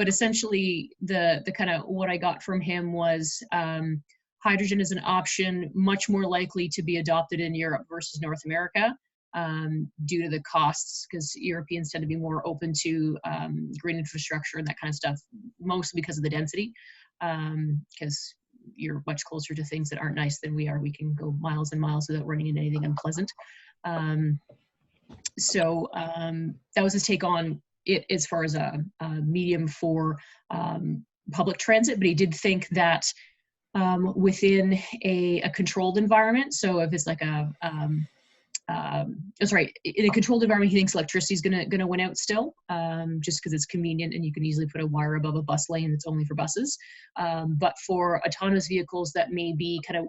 but essentially the kind of what I got from him was hydrogen is an option much more likely to be adopted in Europe versus North America due to the costs, because Europeans tend to be more open to green infrastructure and that kind of stuff, mostly because of the density, because you're much closer to things that aren't nice than we are. We can go miles and miles without running into anything unpleasant. So that was his take on it as far as a medium for public transit, but he did think that within a controlled environment, so if it's like that's right, in a controlled environment, he thinks electricity is gonna win out still, just because it's convenient and you can easily put a wire above a bus lane that's only for buses. But for autonomous vehicles that may be kind of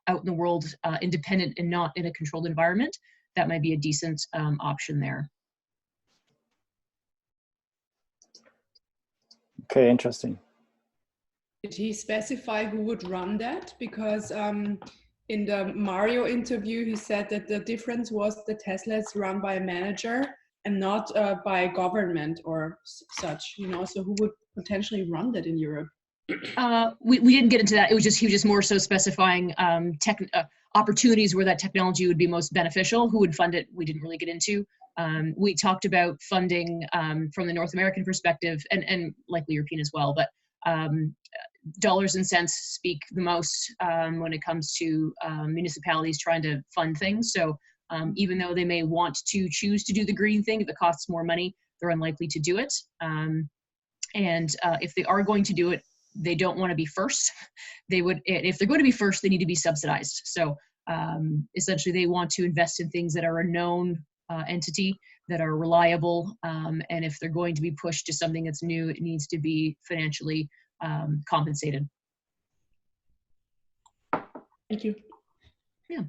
out in the world, independent and not in a controlled environment, that might be a decent option there. Okay, interesting. Did he specify who would run that? Because in the Mario interview, he said that the difference was the Tesla is run by a manager and not by government or such, you know, so who would potentially run that in Europe? We didn't get into that. He was just more so specifying opportunities where that technology would be most beneficial. Who would fund it? We didn't really get into. We talked about funding from the North American perspective and likely European as well, but dollars and cents speak the most when it comes to municipalities trying to fund things. So even though they may want to choose to do the green thing, if it costs more money, they're unlikely to do it. And if they are going to do it, they don't want to be first. They would, if they're going to be first, they need to be subsidized. So essentially they want to invest in things that are a known entity, that are reliable. And if they're going to be pushed to something that's new, it needs to be financially compensated. Thank you. Yeah.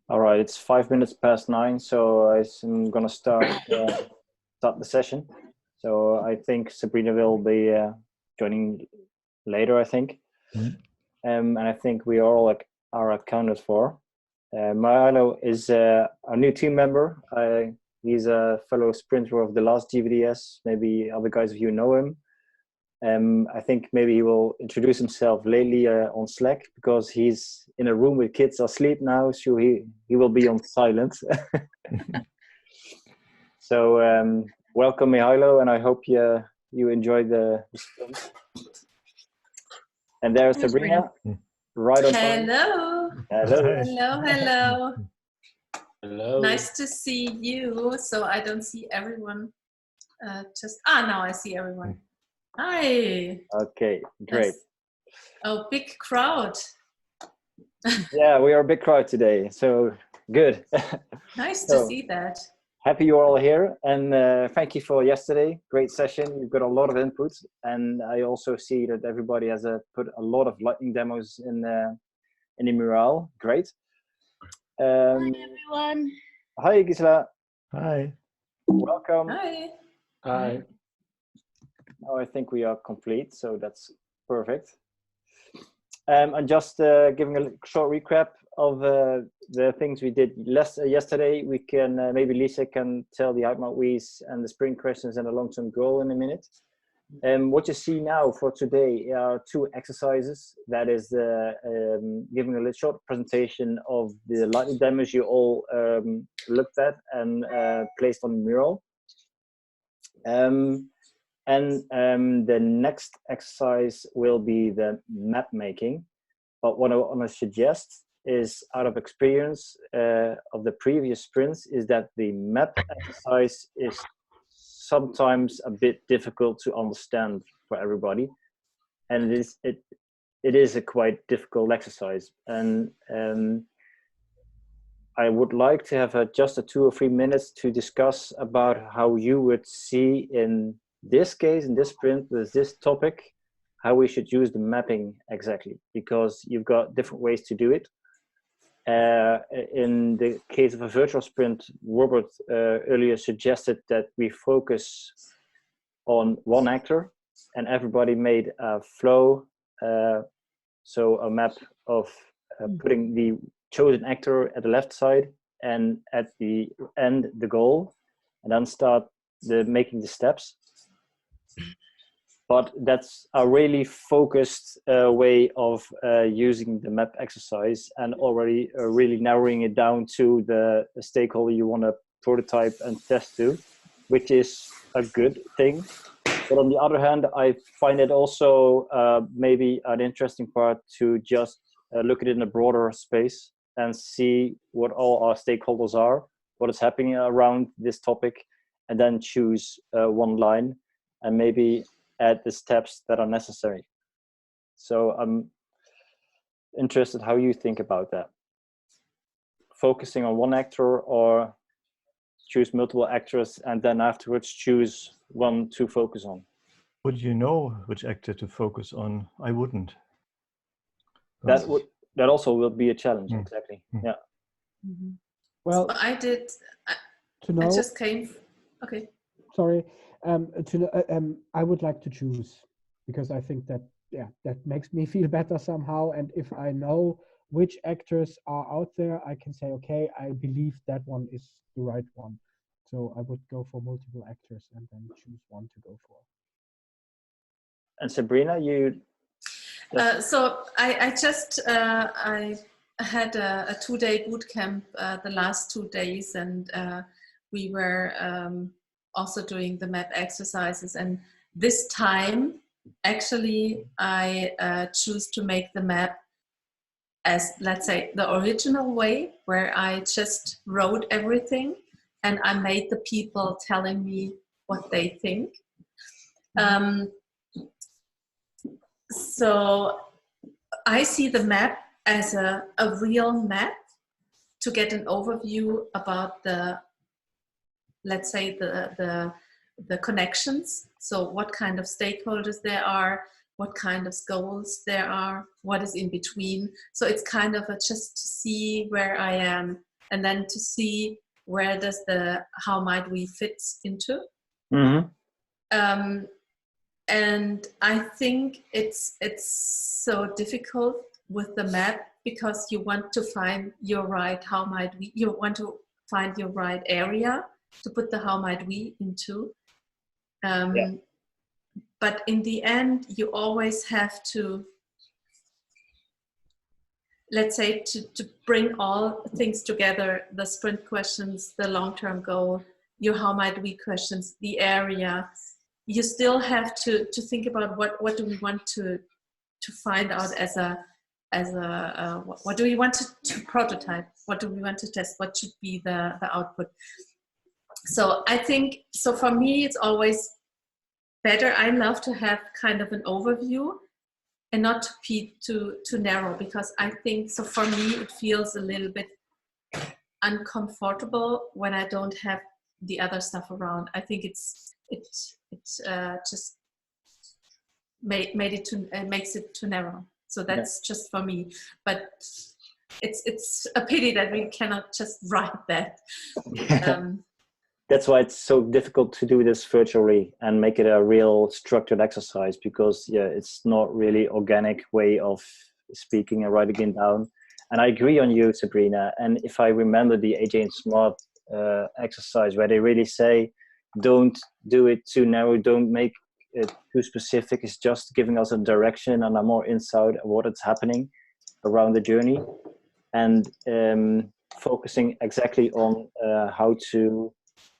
All right, it's 5 minutes past 9, so I'm gonna start the session. So I think Sabrina will be joining later, I think. Mm-hmm. And I think we all are accounted for. Milo is our new team member. He's a fellow sprinter of the last GVDS. Maybe other guys of you know him. I think maybe he will introduce himself lately on Slack, because he's in a room with kids asleep now, so he will be on silent. So welcome, Mihailo, and I hope you enjoyed the sprint. And there's Sabrina, right on time. Hello. Hello. Hello, hello. Hello. Nice to see you. So I don't see everyone. Now I see everyone. Hi. Okay, great. Yes. Oh, big crowd. Yeah, we are a big crowd today, so good. Nice to see that. Happy you're all here, and thank you for yesterday. Great session. You've got a lot of input, and I also see that everybody has put a lot of lightning demos in the mural. Great. Hi everyone. Hi Gisela. Hi. Welcome. Hi. Hi. Now I think we are complete, so that's perfect. I'm just giving a short recap of the things we did yesterday. We can maybe Lisa can tell the outmount wheeze and the sprint questions and the long-term goal in a minute. What you see now for today are two exercises. That is giving a little short presentation of the lightning demos you all looked at and placed on the mural. The next exercise will be the map making. But what I want to suggest is, out of experience of the previous sprints, is that the map exercise is sometimes a bit difficult to understand for everybody, and it is a quite difficult exercise. And I would like to have just 2 or 3 minutes to discuss about how you would see in this case, in this sprint, with this topic, how we should use the mapping exactly, because you've got different ways to do it. In the case of a virtual sprint, Robert earlier suggested that we focus on one actor, and everybody made a flow, so a map of putting the chosen actor at the left side and at the end the goal. and then start making the steps. But that's a really focused way of using the map exercise, and already really narrowing it down to the stakeholder you want to prototype and test to, which is a good thing. But on the other hand, I find it also maybe an interesting part to just look at it in a broader space and see what all our stakeholders are, what is happening around this topic, and then choose one line and maybe add the steps that are necessary. So I'm interested how you think about that. Focusing on one actor, or choose multiple actors and then afterwards choose one to focus on. Would you know which actor to focus on? I wouldn't. That also will be a challenge. Exactly. Yeah. Mm-hmm. Well, so I just came. Okay. Sorry. I would like to choose, because I think that that makes me feel better somehow. And if I know which actors are out there, I can say, okay, I believe that one is the right one. So I would go for multiple actors and then choose one to go for. And Sabrina, you? So I had a 2-day boot camp the last 2 days, and we were also doing the map exercises. And this time, actually, I choose to make the map as, let's say, the original way, where I just wrote everything and I made the people telling me what they think. So I see the map as a real map to get an overview about the, let's say, the connections. So what kind of stakeholders there are, what kind of goals there are, what is in between. So it's kind of just to see where I am, and then to see where does how might we fit into. Mm-hmm. And I think it's so difficult with the map, because you want to find your right, you want to find your right area to put the how might we into. But in the end, you always have to, let's say, to bring all things together, the sprint questions, the long-term goal, your how might we questions, the area. You still have to think about what do we want to find out as a what do we want to prototype, what do we want to test, what should be the output. So I think, so for me it's always better, I love to have kind of an overview and not to be too narrow, because I think, so for me it feels a little bit uncomfortable when I don't have the other stuff around. I think it just makes it too narrow. So that's just for me. But it's a pity that we cannot just write that. That's why it's so difficult to do this virtually and make it a real structured exercise, because it's not really organic way of speaking and writing it down. And I agree on you, Sabrina. And if I remember the AJ and Smart exercise, where they really say, don't do it too narrow, don't make it too specific, it's just giving us a direction and a more insight of what is happening around the journey, and focusing exactly on how to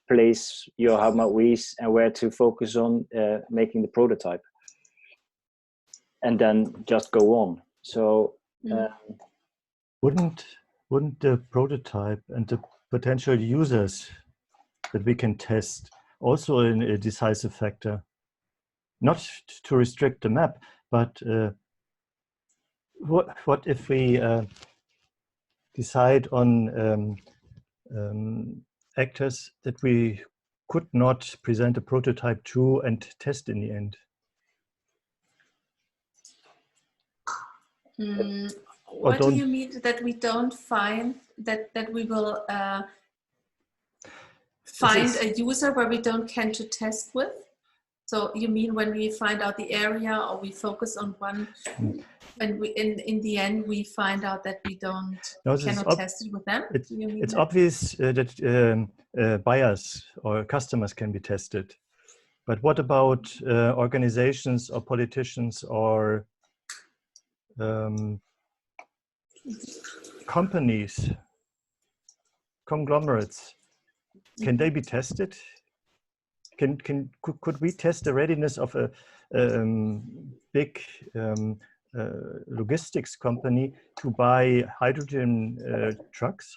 place your how might we's and where to focus on making the prototype, and then just go on. So wouldn't the prototype and the potential users that we can test also a decisive factor? Not to restrict the map, but what if we decide on actors that we could not present a prototype to and test in the end? What do you mean that we don't find that we will find a user where we don't can to test with? So you mean when we find out the area or we focus on one, and we in the end we find out that we cannot test it with them? It's obvious that buyers or customers can be tested. But what about organizations or politicians or companies, conglomerates? Can they be tested? Could we test the readiness of a big logistics company to buy hydrogen trucks?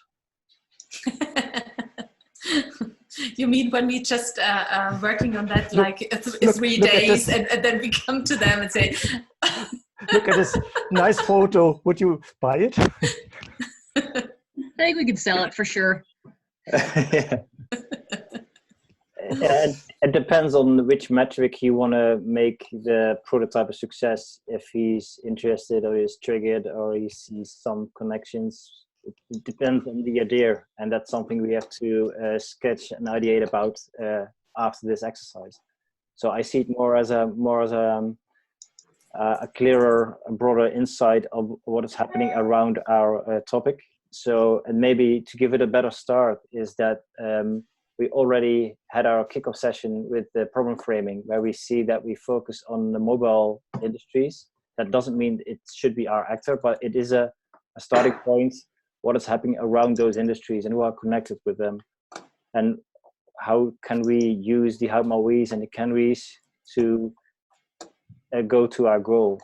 You mean when we just working on that like 3 days and then we come to them and say, look at this nice photo, would you buy it? I think we could sell it for sure. Yeah. Yeah, it depends on which metric you want to make the prototype a success. If he's interested or he's triggered or he sees some connections, it depends on the idea, and that's something we have to sketch and ideate about after this exercise. So I see it more as a clearer, broader insight of what is happening around our topic. So, and maybe to give it a better start is that we already had our kickoff session with the problem framing, where we see that we focus on the mobile industries. That doesn't mean it should be our actor, but it is a starting point. What is happening around those industries and who are connected with them, and how can we use the how my we's and the can we's to go to our goal.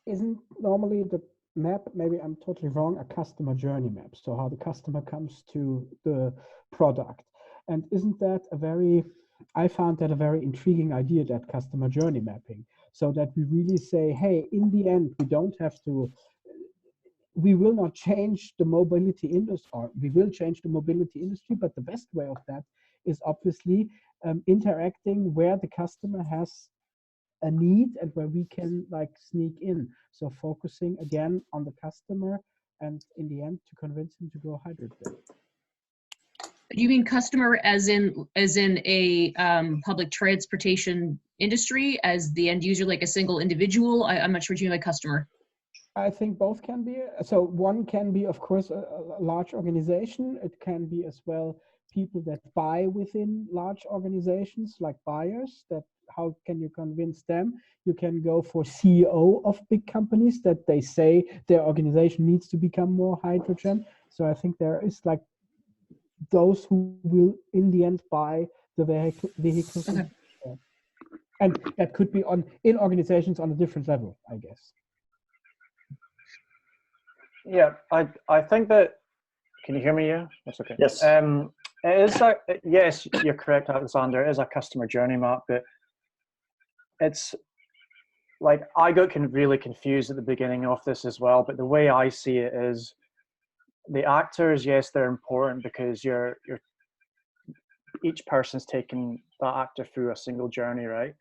Isn't normally the map, maybe I'm totally wrong, a customer journey map? So how the customer comes to the product. And isn't that I found that a very intriguing idea, that customer journey mapping, so that we really say, hey, in the end, we will not change the mobility industry, or we will change the mobility industry, but the best way of that is obviously interacting where the customer has a need and where we can like sneak in. So focusing again on the customer and in the end to convince him to go hydrogen. You mean customer as in a public transportation industry, as the end user, like a single individual? I'm not sure what you mean by customer. I think both can be. So one can be, of course, a large organization. It can be as well people that buy within large organizations, like buyers. That how can you convince them? You can go for CEO of big companies that they say their organization needs to become more hydrogen. So I think there is like those who will in the end buy the vehicles. Okay. And that could be in organizations on a different level, I guess. Yeah, I think that, can you hear me? Yeah, that's okay. Yes. It is yes, you're correct, Alexander. It is a customer journey map, but it's like I got really confused at the beginning of this as well. But the way I see it is, the actors, yes, they're important because each person's taking that actor through a single journey, right?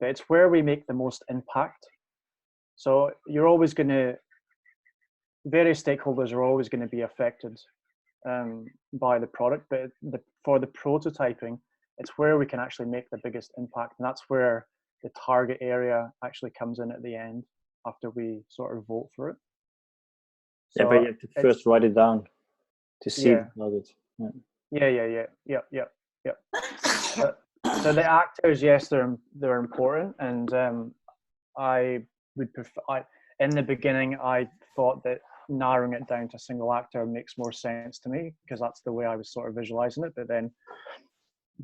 But it's where we make the most impact. So you're always going to, various stakeholders are always going to be affected by the product, but for the prototyping, it's where we can actually make the biggest impact, and that's where the target area actually comes in at the end after we sort of vote for it. So yeah, but you have to first write it down to see the target. Yeah. So the actors, yes, they're important, and I would prefer. In the beginning, I thought that narrowing it down to a single actor makes more sense to me because that's the way I was sort of visualizing it. But then,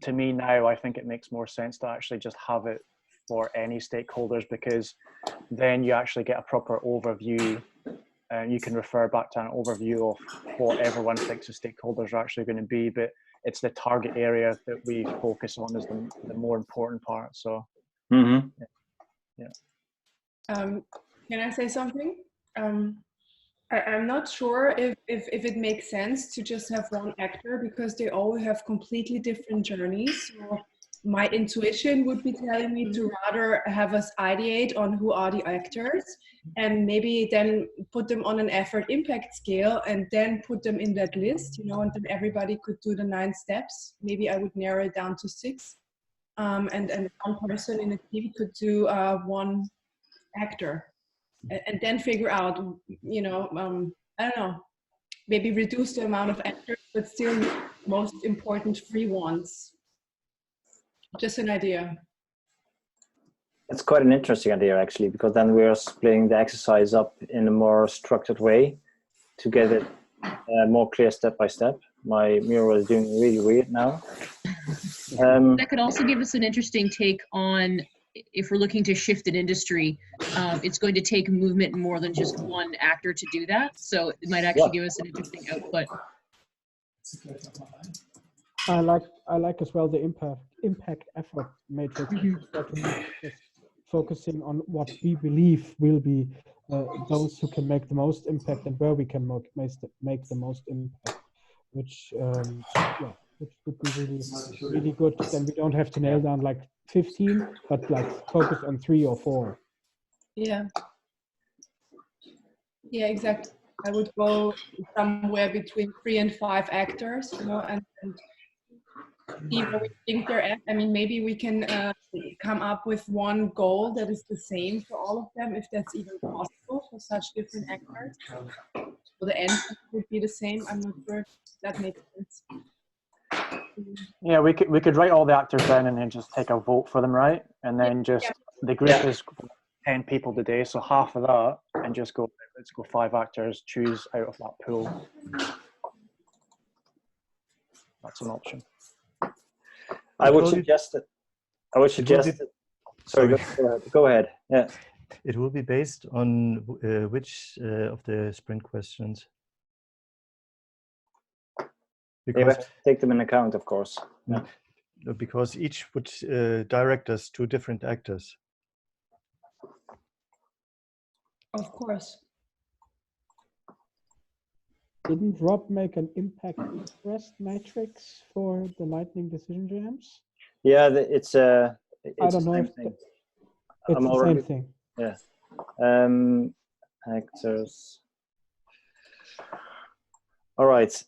to me now, I think it makes more sense to actually just have it for any stakeholders, because then you actually get a proper overview, and you can refer back to an overview of what everyone thinks the stakeholders are actually going to be. But it's the target area that we focus on is the more important part. So, Mm-hmm. yeah. Can I say something? I'm not sure if it makes sense to just have one actor, because they all have completely different journeys. So my intuition would be telling me to rather have us ideate on who are the actors, and maybe then put them on an effort impact scale, and then put them in that list, and then everybody could do the 9 steps. Maybe I would narrow it down to 6. and one person in a team could do one actor, and then figure out, you know, I don't know, maybe reduce the amount of actors, but still the most important free ones. Just an idea. It's quite an interesting idea, actually, because then we're splitting the exercise up in a more structured way to get it more clear step by step. My mural is doing really weird now. That could also give us an interesting take on, if we're looking to shift an industry, it's going to take movement more than just one actor to do that. So it might actually give us an interesting output. I like as well the impact effort matrix. Just focusing on what we believe will be those who can make the most impact and where we can make the most impact, which which would be really good. Then we don't have to nail down like 15, but like focus on 3 or 4. Yeah. Yeah, exactly. I would go somewhere between 3 and 5 actors, you know, and see where we think they're at. I mean, maybe we can come up with one goal that is the same for all of them, if that's even possible for such different actors. So the end would be the same. I'm not sure if that makes sense. Yeah, we could write all the actors down and then just take a vote for them, right? And then just the group is 10 people today, so half of that, and just go, let's go 5 actors, choose out of that pool. That's an option. I would suggest that. Sorry, go ahead. Yeah. It will be based on which of the sprint questions? Because you have to take them in account, of course. Yeah. Because each would direct us to different actors. Of course. Didn't Rob make an impact interest matrix for the lightning decision jams? Yeah, it's I don't know if it's the same thing. Yeah. Actors. All right.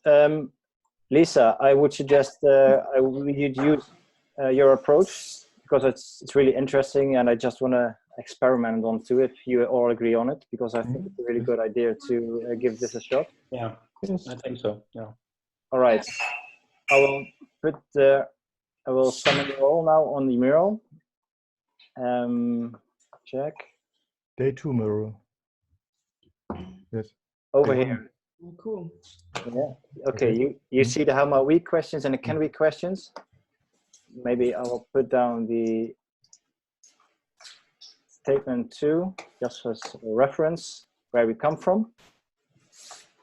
Lisa, I would suggest you'd use your approach, because it's really interesting, and I just want to experiment onto it. You all agree on it, because I think it's a really good idea to give this a shot. Yeah, yes. I think so. Yeah. All right. I will summon you all now on the mural. Check. Day 2 mural. Yes. Over here. Oh, cool. Yeah. Okay. You see the how might we questions and the can we questions. Maybe I will put down the statement 2 just as a reference where we come from.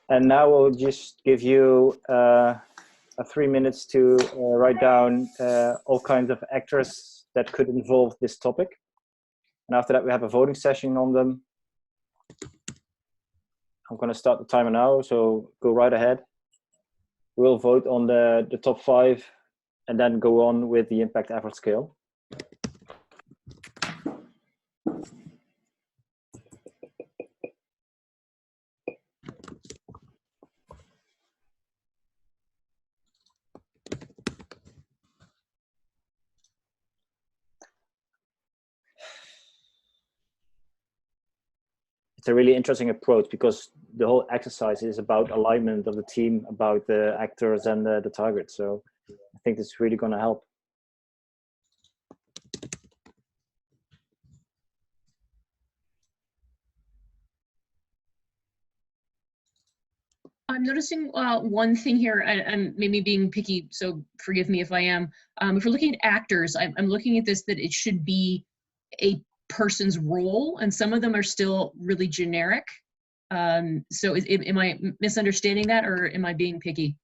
And now we'll just give you 3 minutes to write down all kinds of actors that could involve this topic. And after that, we have a voting session on them. I'm going to start the timer now, so go right ahead. We'll vote on the top 5 and then go on with the impact effort scale. It's a really interesting approach, because the whole exercise is about alignment of the team, about the actors and the target. So I think it's really going to help. I'm noticing one thing here, and maybe being picky, so forgive me if I am. If we're looking at actors, I'm looking at this that it should be a person's role, and some of them are still really generic. So am I misunderstanding that, or am I being picky?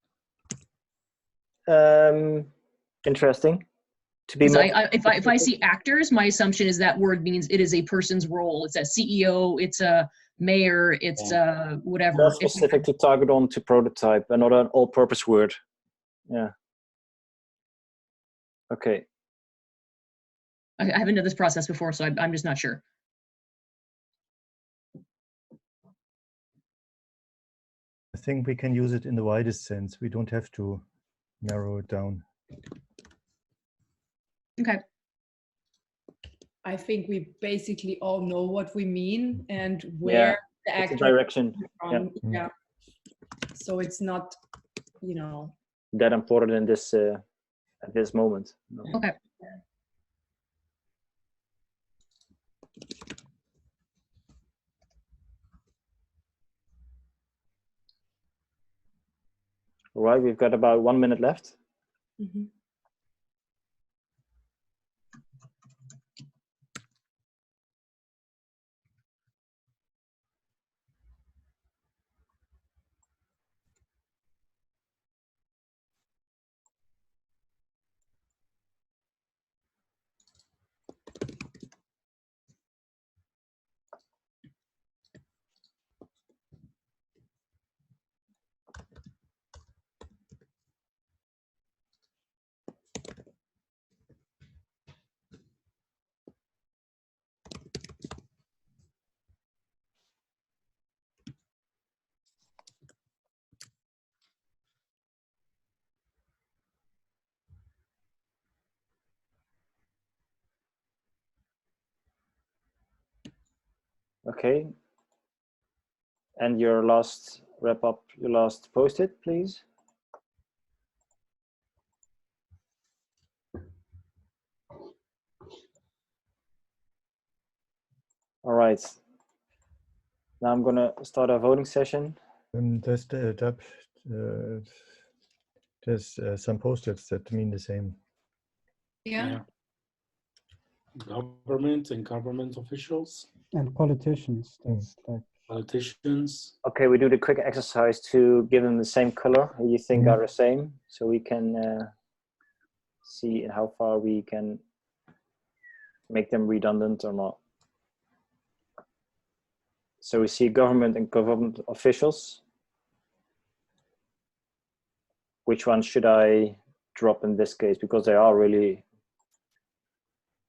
Interesting. To be if I see actors, my assumption is that word means it is a person's role. It's a CEO, it's a mayor, it's whatever. That's specific to target on to prototype, and not an all-purpose word. Yeah. Okay. I haven't done this process before, so I'm just not sure. I think we can use it in the widest sense. We don't have to narrow it down. Okay. I think we basically all know what we mean and Yeah, where the it's a actor direction. from. Yeah. So it's not, That important in this at this moment. No. Okay. All right, we've got about 1 minute left. Mm-hmm. Okay. And your last wrap up, your last post-it, please. All right. Now I'm gonna start our voting session. There's some post-its that mean the same. Yeah. Government and government officials. And politicians. That's like Politicians. Okay, we do the quick exercise to give them the same color you think are the same, so we can see how far we can make them redundant or not. So we see government and government officials. Which one should I drop in this case? Because they are really...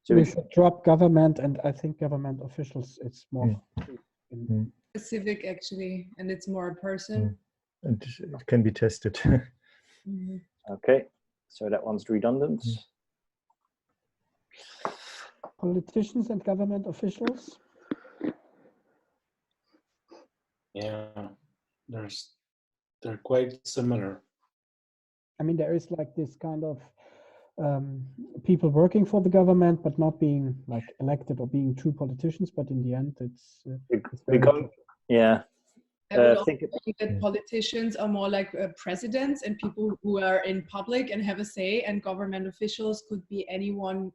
So we should drop government, and I think government officials, it's more specific actually, and it's more a person. And it can be tested. Okay, so that one's redundant. Politicians and government officials. Yeah, they're quite similar. I mean, there is like this kind of people working for the government, but not being like elected or being true politicians. But in the end, it's yeah. I would also think that politicians are more like presidents and people who are in public and have a say, and government officials could be anyone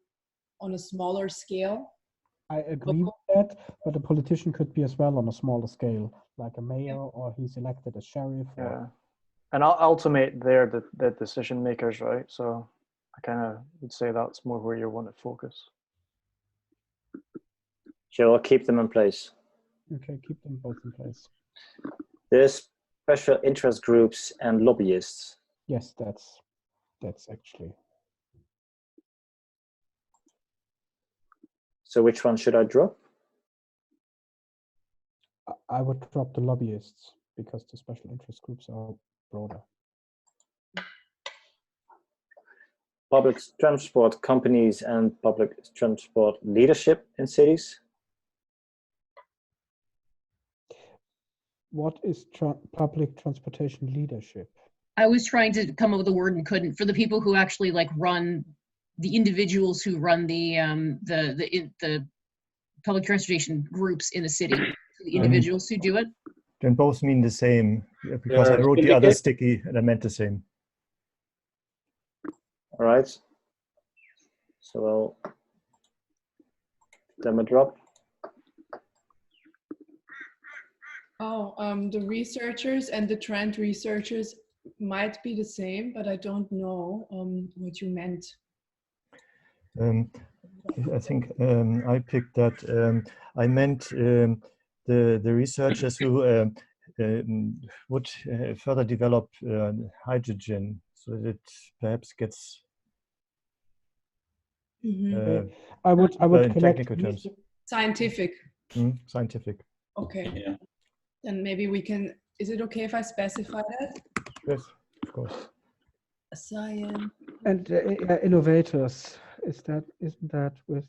on a smaller scale. I agree with that, but a politician could be as well on a smaller scale, like a mayor, or he's elected as sheriff. Yeah, and ultimate they're the decision makers, right? So I kind of would say that's more where you want to focus. Shall I keep them in place? Okay, keep them both in place. There's special interest groups and lobbyists. Yes, that's actually. So which one should I drop? I would drop the lobbyists because the special interest groups are broader. Public transport companies and public transport leadership in cities. What is public transportation leadership? I was trying to come up with a word and couldn't. For the people who actually like run, the individuals who run the public transportation groups in a city, the individuals who do it. Then both mean the same, because I wrote the other sticky and I meant the same. All right. So I'll them a drop. Oh, the researchers and the trend researchers might be the same, but I don't know what you meant. I think I picked that. I meant the researchers who would further develop hydrogen, so that it perhaps gets. I would in technical terms. Scientific. Scientific. Okay. Yeah. Then maybe we can. Is it okay if I specify that? Yes, of course. Science. And innovators. Isn't that with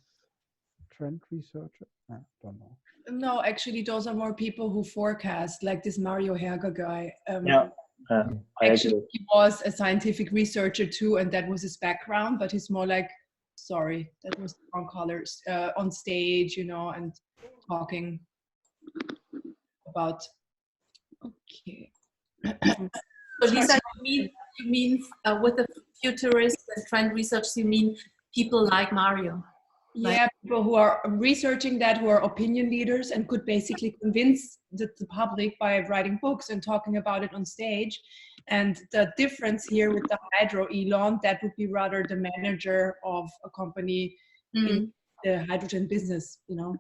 trend researcher? I don't know. No, actually, those are more people who forecast, like this Mario Herger guy. Yeah, I Actually, agree. he was a scientific researcher too, and that was his background. But he's more like, sorry, that was the wrong colors, on stage, you know, and talking about. Okay. So Lisa, you mean with the futurists and trend research, you mean people like Mario? Yeah, people who are researching that, who are opinion leaders and could basically convince the public by writing books and talking about it on stage. And the difference here with the hydro Elon, that would be rather the manager of a company in the hydrogen business, you know.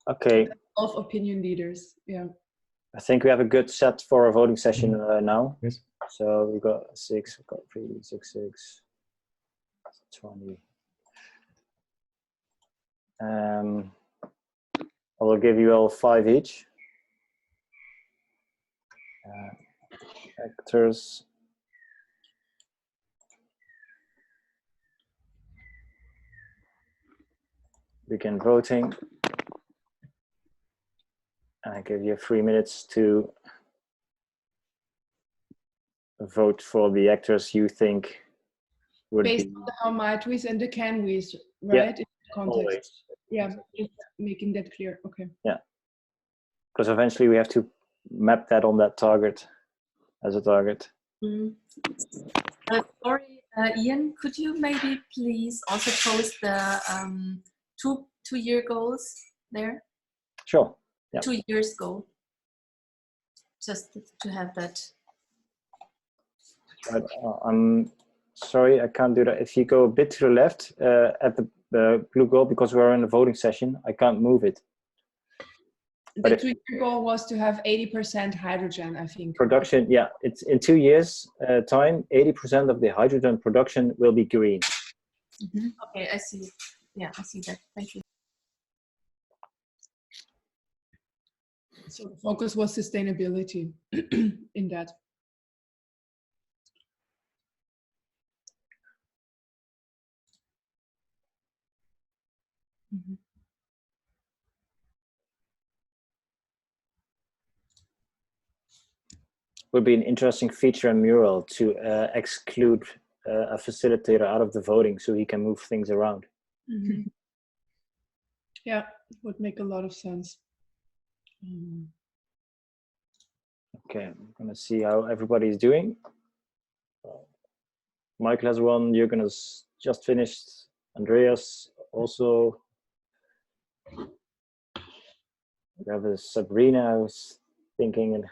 Okay. Of opinion leaders, yeah. I think we have a good set for a voting session now. Yes. So we've got 6, we've got 3, 6, 6, 20. I will give you all 5 each. Actors. Begin voting. And I give you 3 minutes to vote for the actors you think would Based be. on the how might we's and the can we's, right? Yeah, in context. always. Yeah, just making that clear. Okay. Yeah, because eventually we have to map that on that target as a target. Sorry, Ian, could you maybe please also post the two-year goals there? Sure. Yeah. 2 years goal. Just to have that. But, I'm sorry, I can't do that. If you go a bit to the left at the blue goal, because we're in the voting session, I can't move it. The 2-year goal was to have 80% hydrogen, I think. Production, yeah, it's in 2 years time, 80% of the hydrogen production will be green. Okay, I see. Yeah, I see that. Thank you. So the focus was sustainability in that. Would be an interesting feature in Mural to exclude a facilitator out of the voting so he can move things around. Yeah, would make a lot of sense. Okay, I'm gonna see how everybody's doing. Michael has one, Jürgen has just finished, Andreas also. We have a Sabrina who's thinking,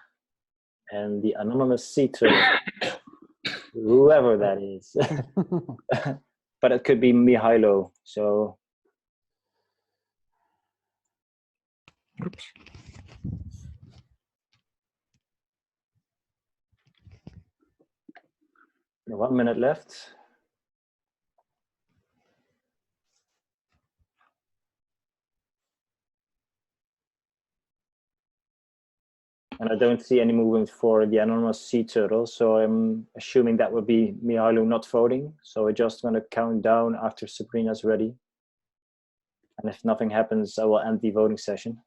and the anonymous seater, whoever that is. But it could be Mihailo, so. Oops. 1 minute left. And I don't see any movement for the anonymous sea turtle, so I'm assuming that would be Mihailo not voting. So we're just going to count down after Sabrina's ready. And if nothing happens, I will end the voting session.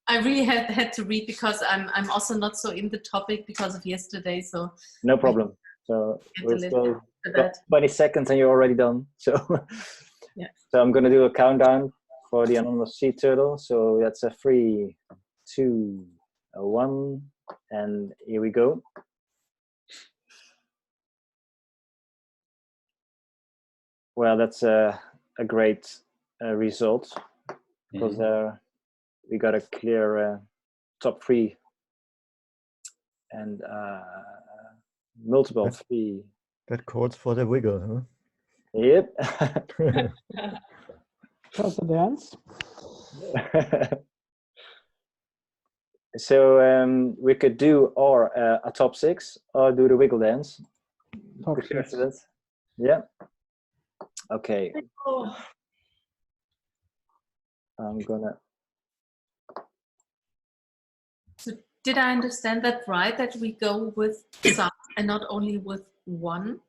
I really had to read because I'm also not so in the topic because of yesterday. So no problem. So we'll still got 20 seconds and you're already done. So yeah. So I'm going to do a countdown for the anonymous sea turtle. So that's a 3, 2, 1, and here we go. Well, that's a great result because we got a clear top 3 and multiple 3. That calls for the wiggle, huh? Yep. How's the dance? So we could do or a top 6 or do the wiggle dance. Top 6. Yeah. Okay. Oh. I'm gonna. So did I understand that right? That we go with some and not only with one?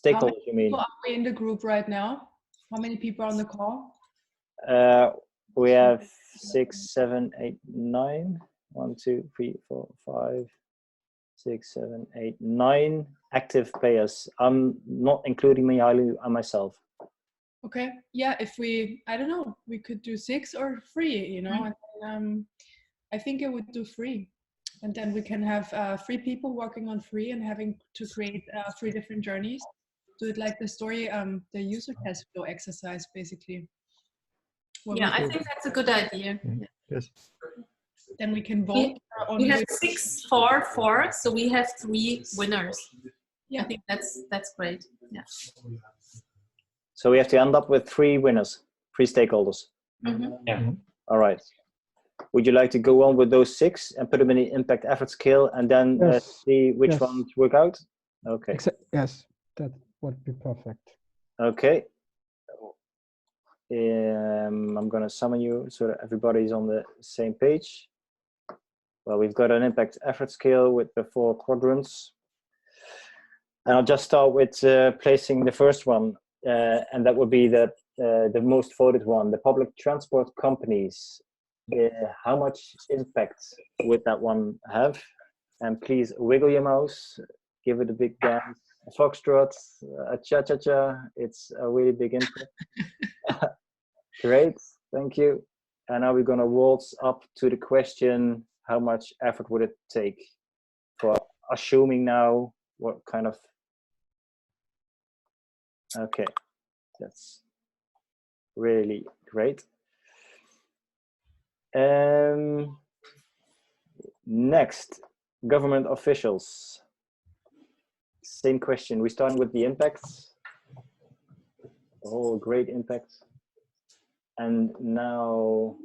Stakeholders, you mean? People are we in the group right now? How many people are on the call? We have 6, 7, 8, 9. 1, 2, 3, 4, 5, 6, 7, 8, 9 active players. I'm not including me, I myself. Okay. Yeah. If we, I don't know, we could do 6 or 3. You know, and, I think it would do 3, and then we can have 3 people working on 3 and having to create 3 different journeys. Do it like the story, the user test flow exercise, basically. Yeah, I think that's a good idea. Mm-hmm. Yes. Then we can vote on. We have 6, 4, 4, so we have 3 winners. Yeah. I think that's great. Yeah. So we have to end up with 3 winners, 3 stakeholders. Mm-hmm. Yeah. All right. Would you like to go on with those 6 and put them in the impact effort scale and then Yes. see which Yes. ones work out? Okay. Yes, that would be perfect. Okay. I'm going to summon you so that everybody's on the same page. Well, we've got an impact effort scale with the 4 quadrants. And I'll just start with placing the first one, and that would be the most voted one, the public transport companies. How much impact would that one have? And please wiggle your mouse, give it a big dance, a foxtrot, a cha-cha-cha. It's a really big impact. Great, thank you. And now we're going to waltz up to the question, how much effort would it take? For assuming now what kind of... Okay, that's really great. Next, government officials. Same question. We're starting with the impacts. Oh, great impact. And now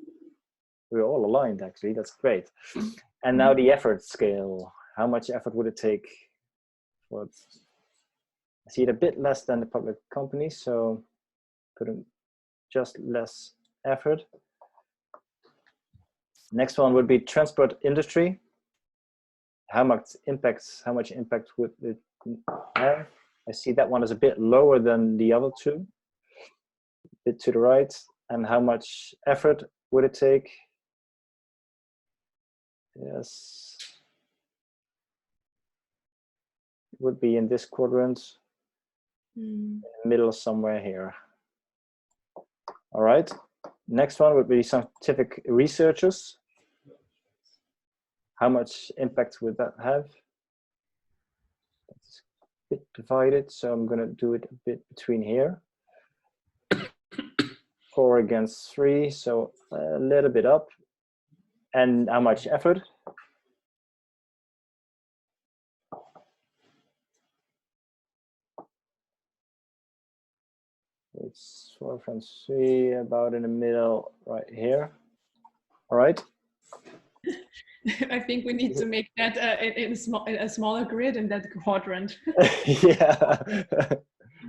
we're all aligned, actually. That's great. And now the effort scale. How much effort would it take? I see it a bit less than the public companies, so put in just less effort. Next one would be transport industry. How much impact would it have? I see that one is a bit lower than the other 2, a bit to the right. And how much effort would it take? Yes, it would be in this quadrant, in the middle somewhere here. All right, next one would be scientific researchers. How much impact would that have? It's a bit divided, so I'm going to do it a bit between here. 4 against 3, so a little bit up. And how much effort? It's 4 from 3, about in the middle right here. All right. I think we need to make that in a smaller grid in that quadrant. Yeah.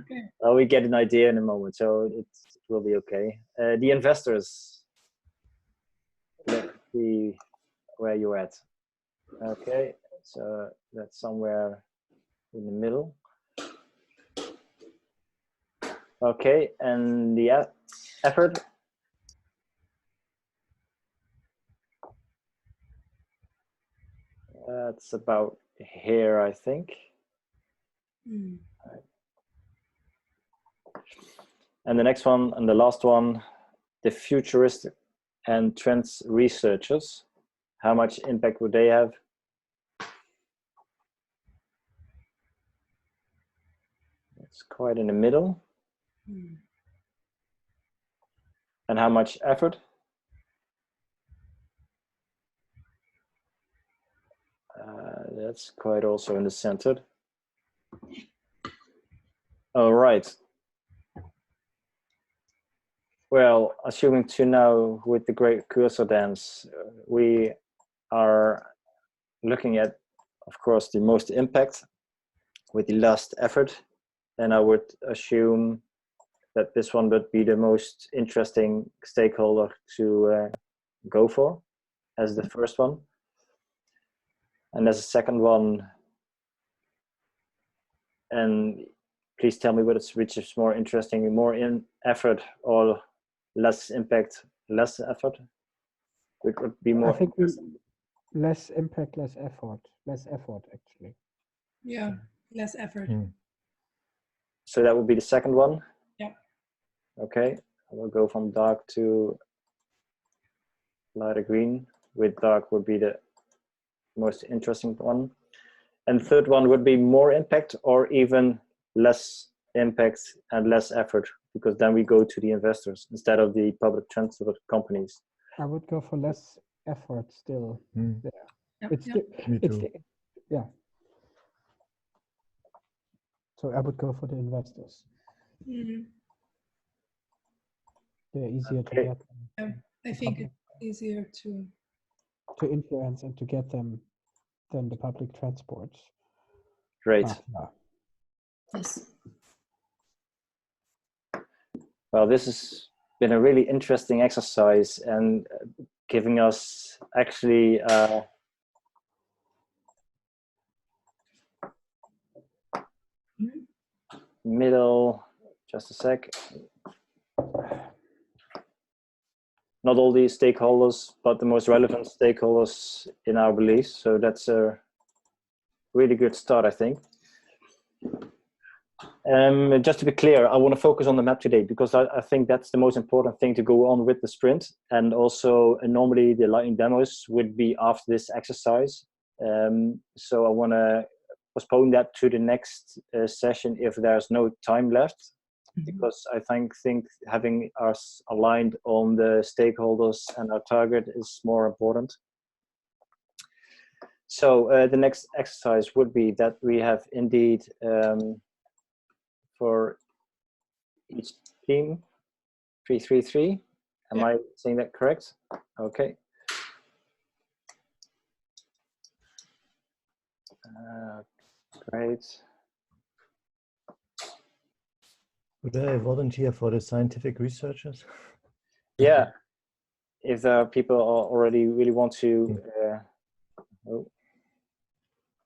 Okay. We get an idea in a moment, so it will be okay. The investors. Let's see where you're at. Okay, so that's somewhere in the middle. Okay, and the effort. That's about here, I think. And the next one, and the last one, the futuristic and trends researchers. How much impact would they have? It's quite in the middle. And how much effort? That's quite also in the center. All right. Well, assuming to now with the great cursor dance, we are looking at, of course, the most impact with the last effort. And I would assume that this one would be the most interesting stakeholder to go for as the first one. And as a second one, and please tell me which is more interesting, more in effort or less impact, less effort. Which would be more. I think less impact, less effort actually. Yeah, less effort. So that would be the second one. Yeah. Okay, I will go from dark to lighter green. With dark would be the most interesting one. And third one would be more impact or even less impact and less effort, because then we go to the investors instead of the public transport companies. I would go for less effort still. Yeah. Yep, Yeah. So I would go for the investors. They're easier to get them. I think it's easier to influence and to get them than the public transport. Great. Yes. Well, this has been a really interesting exercise and giving us actually just a sec. Not all the stakeholders, but the most relevant stakeholders in our beliefs. So that's a really good start, I think. Just to be clear, I want to focus on the map today because I think that's the most important thing to go on with the sprint. And also normally the lightning demos would be after this exercise. So I want to postpone that to the next session if there's no time left. Because I think having us aligned on the stakeholders and our target is more important. So the next exercise would be that we have indeed for each team 333. Am I saying that correct? Okay. Great. Would I volunteer for the scientific researchers? Yeah, if there are people already really want to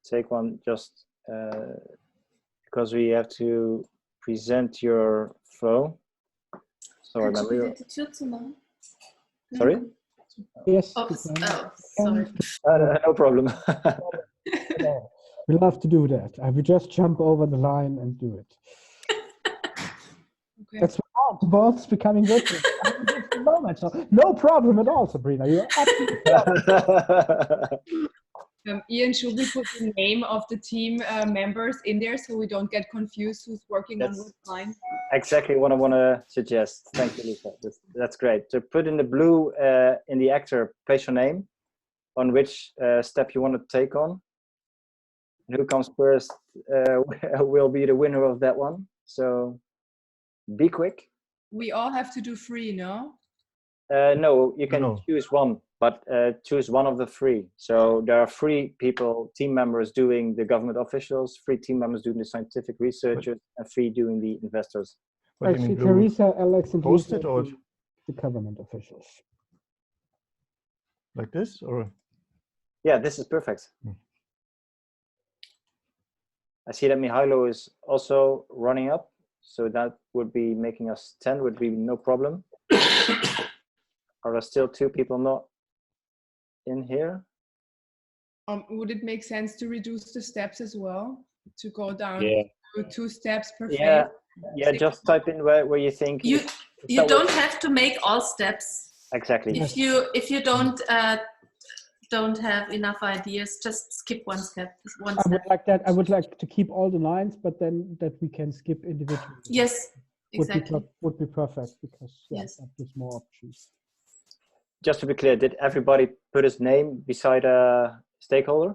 take one, just because we have to present your flow. Sorry, sorry? Yes. Oh, sorry. No problem. We love to do that. I will just jump over the line and do it. Okay. That's what the ball's becoming virtual. At the moment, so no problem at all, Sabrina. You're absolutely Ian, should we put the name of the team members in there so we don't get confused who's working on what line? Exactly what I want to suggest. Thank you, Lisa. That's great. To put in the blue in the actor, place your name on which step you want to take on. And who comes first will be the winner of that one. So be quick. We all have to do 3, no? No, you can choose one, but choose one of the 3. So there are 3 people, team members doing the government officials, 3 team members doing the scientific researchers, and 3 doing the investors. Actually, Teresa, Alex, and Post-it or the government officials. Like this, or? Yeah, this is perfect. I see that Mihailo is also running up. So that would be making us 10, would be no problem. Are there still 2 people not in here? Would it make sense to reduce the steps as well? To go down to 2 steps per phase? Yeah, 6 just type in where you think. You don't have to make all steps. Exactly. If you don't have enough ideas, just skip one step. I would like that. I would like to keep all the lines, but then that we can skip individually. Yes, exactly. Would be perfect because that gives more options. Just to be clear, did everybody put his name beside a stakeholder?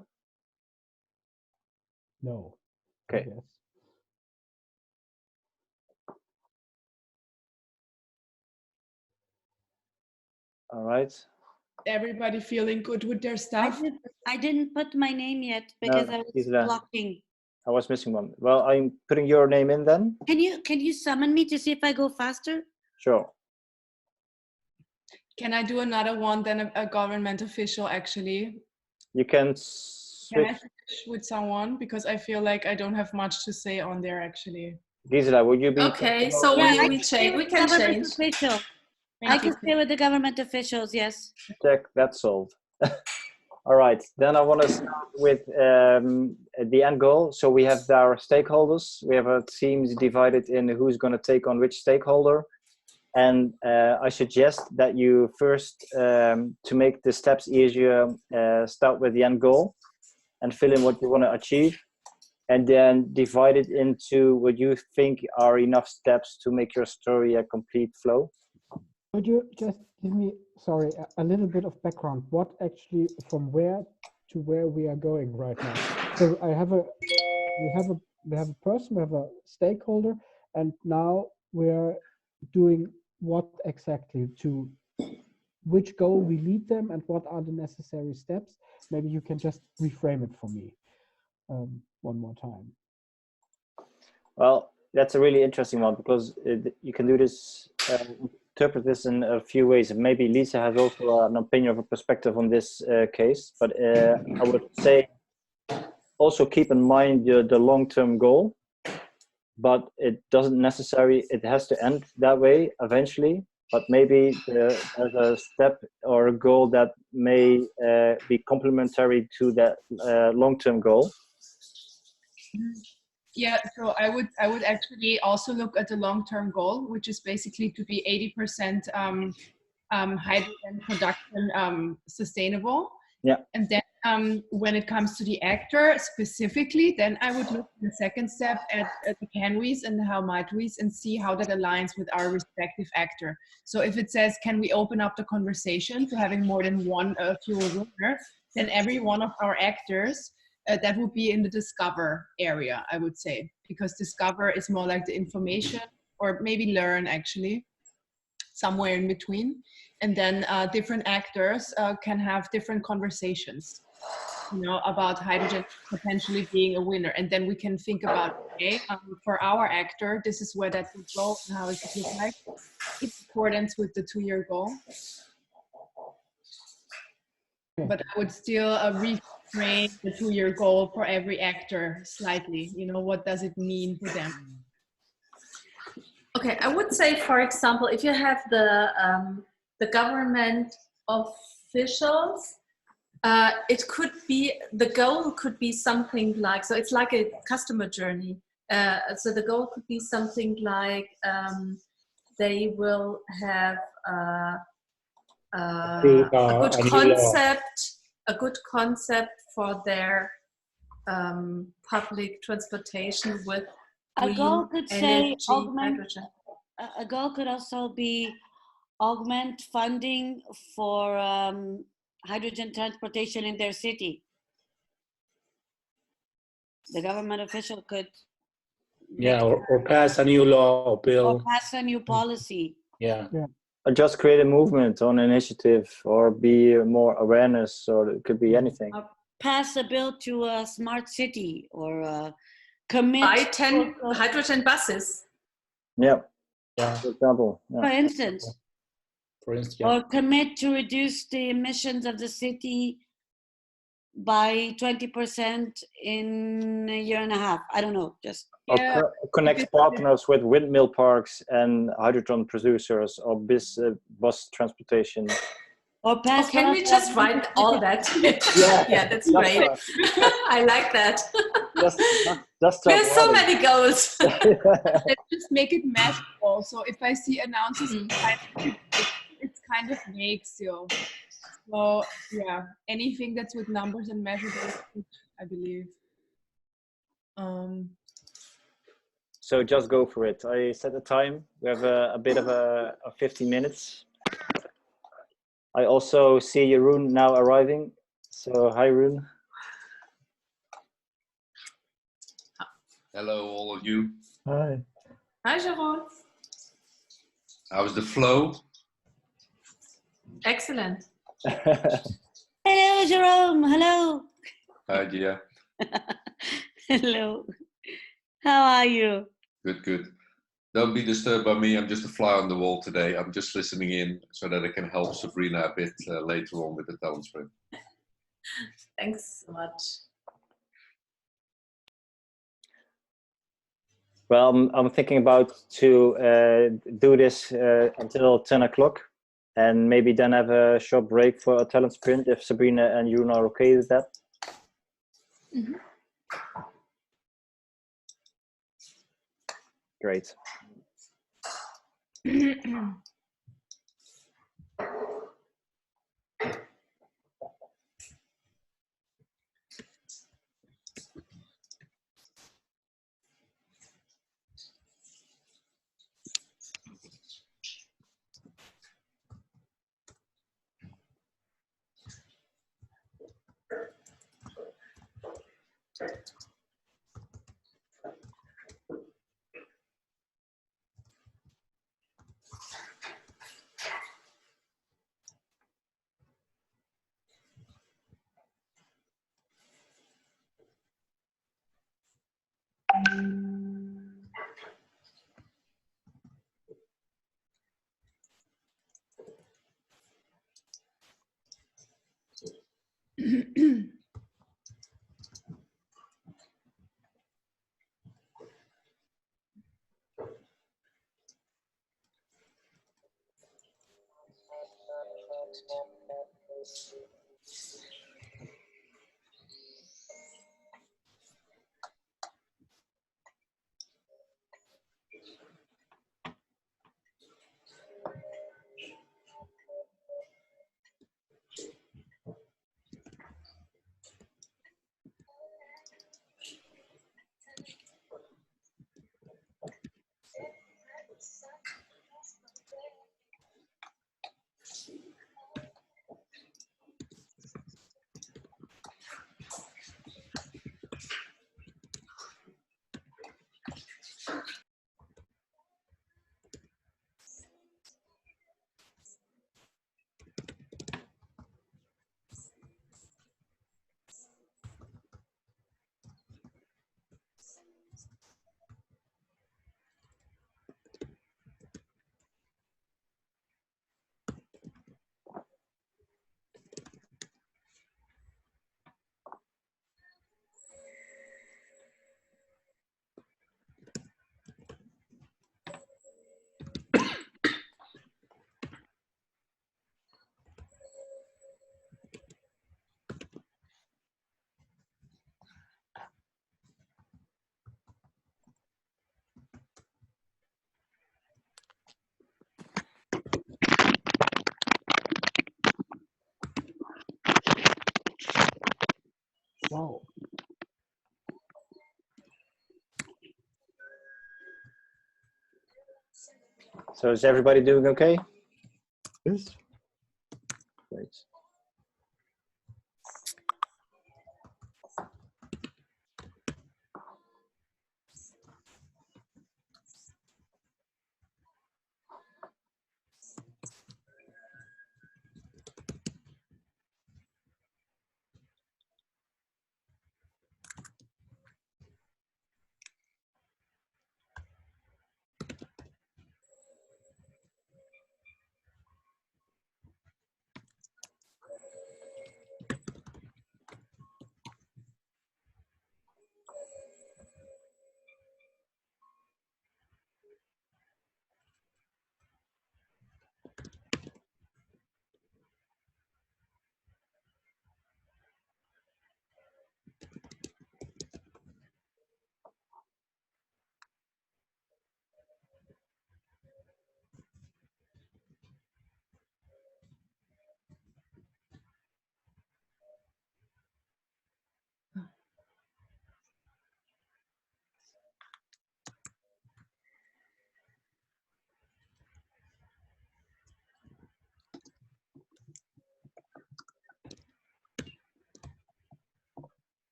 No. Okay. Yes. All right. Everybody feeling good with their stuff? I didn't put my name yet because I was blocking. I was missing one. Well, I'm putting your name in then. Can you summon me to see if I go faster? Sure. Can I do another one than a government official actually? You can switch. Can I switch with someone? Because I feel like I don't have much to say on there actually. Gisela, would you be Okay, so we can change. Official. Thank I you. can stay with the government officials, yes. check that solved? All right, then I want to start with the end goal. So we have our stakeholders. We have our teams divided in who's going to take on which stakeholder. And I suggest that you first, to make the steps easier, start with the end goal and fill in what you want to achieve. And then divide it into what you think are enough steps to make your story a complete flow. Could you just give me, sorry, a little bit of background? What actually, from where to where we are going right now? So we have a person, we have a stakeholder, and now we're doing what exactly, to which goal we lead them, and what are the necessary steps? Maybe you can just reframe it for me one more time. Well, that's a really interesting one, because you can do this, interpret this in a few ways. Maybe Lisa has also an opinion of a perspective on this case, but I would say also keep in mind the long-term goal, but it doesn't necessarily, it has to end that way eventually, but maybe there's a step or a goal that may be complementary to that long-term goal. Yeah, so I would actually also look at the long-term goal, which is basically to be 80% hydrogen production sustainable. Yeah. And then when it comes to the actor specifically, then I would look in the second step at the can we's and the how might we's and see how that aligns with our respective actor. So if it says, can we open up the conversation to having more than one fuel winner, then every one of our actors, that would be in the discover area, I would say, because discover is more like the information, or maybe learn actually, somewhere in between. And then different actors can have different conversations, you know, about hydrogen potentially being a winner. And then we can think about, okay, for our actor, this is where that would go and how it could look like in accordance with the 2-year goal. But I would still reframe the 2-year goal for every actor slightly. You know, what does it mean for them? Okay, I would say, for example, if you have the government officials, it could be, the goal could be something like, so it's like a customer journey. So the goal could be something like they will have a good concept for their public transportation with A goal could say augment, hydrogen. a goal could also be augment funding for hydrogen transportation in their city. The government official could, yeah, or pass a new law or bill, or pass a new policy. Yeah. Or just create a movement on initiative, or be more awareness, or it could be anything. Or pass a bill to a smart city, or commit. Buy 10 hydrogen buses. Yeah. Yeah. For example. Yeah. For instance. Yeah. Or commit to reduce the emissions of the city by 20% in a year and a half. I don't know, just. Yeah. Or connect partners with windmill parks and hydrogen producers, or bus transportation. Or pass. Can we just write all that? Yeah, that's great. I like that. There's so many goals. Let's just make it measurable. So if I see announcements, it's kind of vague still. So yeah, anything that's with numbers and measurable, I believe. So just go for it. I set the time. We have a bit of a 15 minutes. I also see Jeroen now arriving. So hi, Jeroen. Hello, all of you. Hi. Hi, Jeroen. How's the flow? Excellent. Hello, Jerome. Hello. Hi, Gia. Hello. How are you? Good, good. Don't be disturbed by me. I'm just a fly on the wall today. I'm just listening in so that I can help Sabrina a bit later on with the talent sprint. Thanks so much. Well, I'm thinking about to do this until 10 o'clock, and maybe then have a short break for a talent sprint if Sabrina and you are okay with that. Mm-hmm. Great. Wow. So is everybody doing okay? Yes. Great.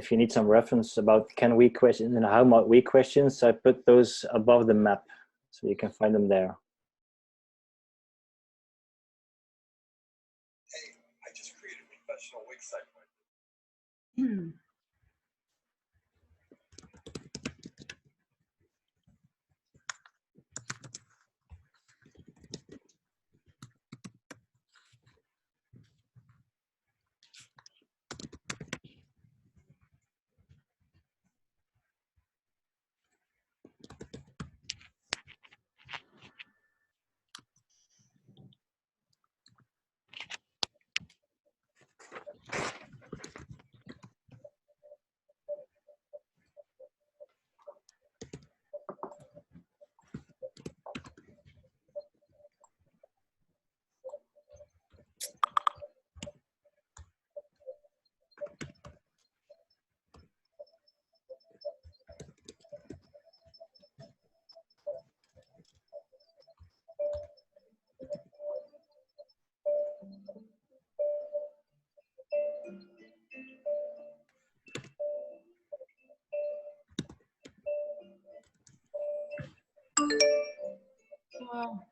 if you need some reference about can we questions and how might we questions, I put those above the map so you can find them there. Hey, I just created a professional wix site. Wow.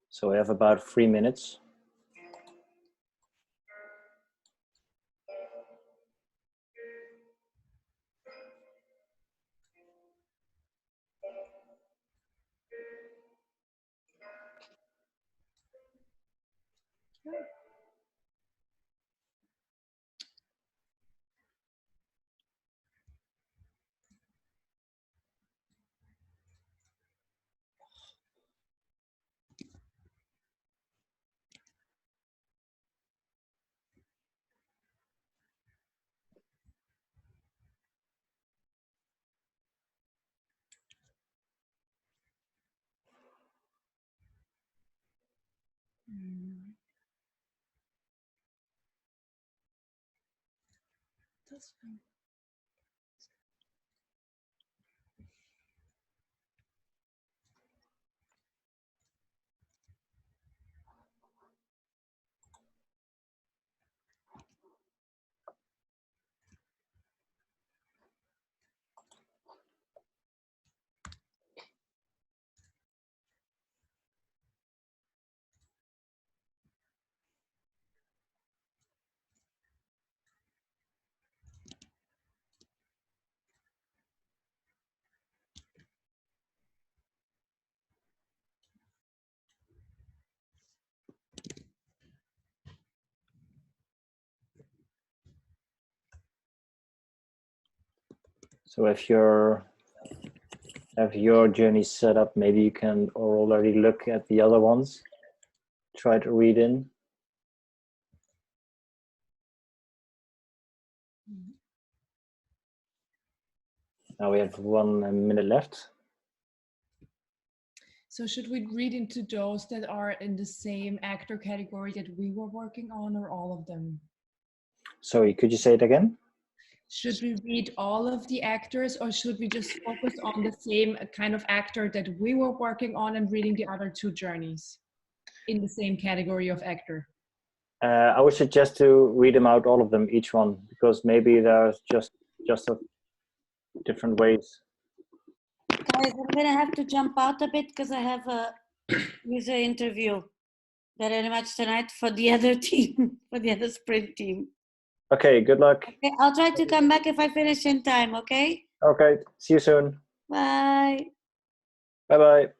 So we have about 3 minutes. So if you have your journey set up, maybe you can already look at the other ones. Try to read in. Now we have 1 minute left. So should we read into those that are in the same actor category that we were working on, or all of them? Sorry, could you say it again? Should we read all of the actors, or should we just focus on the same kind of actor that we were working on and reading the other two journeys in the same category of actor? I would suggest to read them out, all of them, each one, because maybe there's just a different ways. Guys, I'm gonna have to jump out a bit because I have a user interview very much tonight for the other team, for the other sprint team. Okay, good luck. Okay, I'll try to come back if I finish in time, okay? Okay, see you soon. Bye. Bye-bye.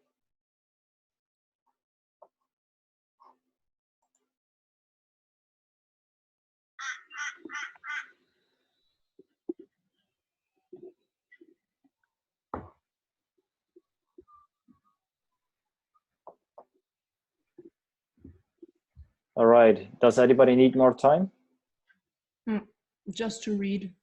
All right, does anybody need more time? Just to read.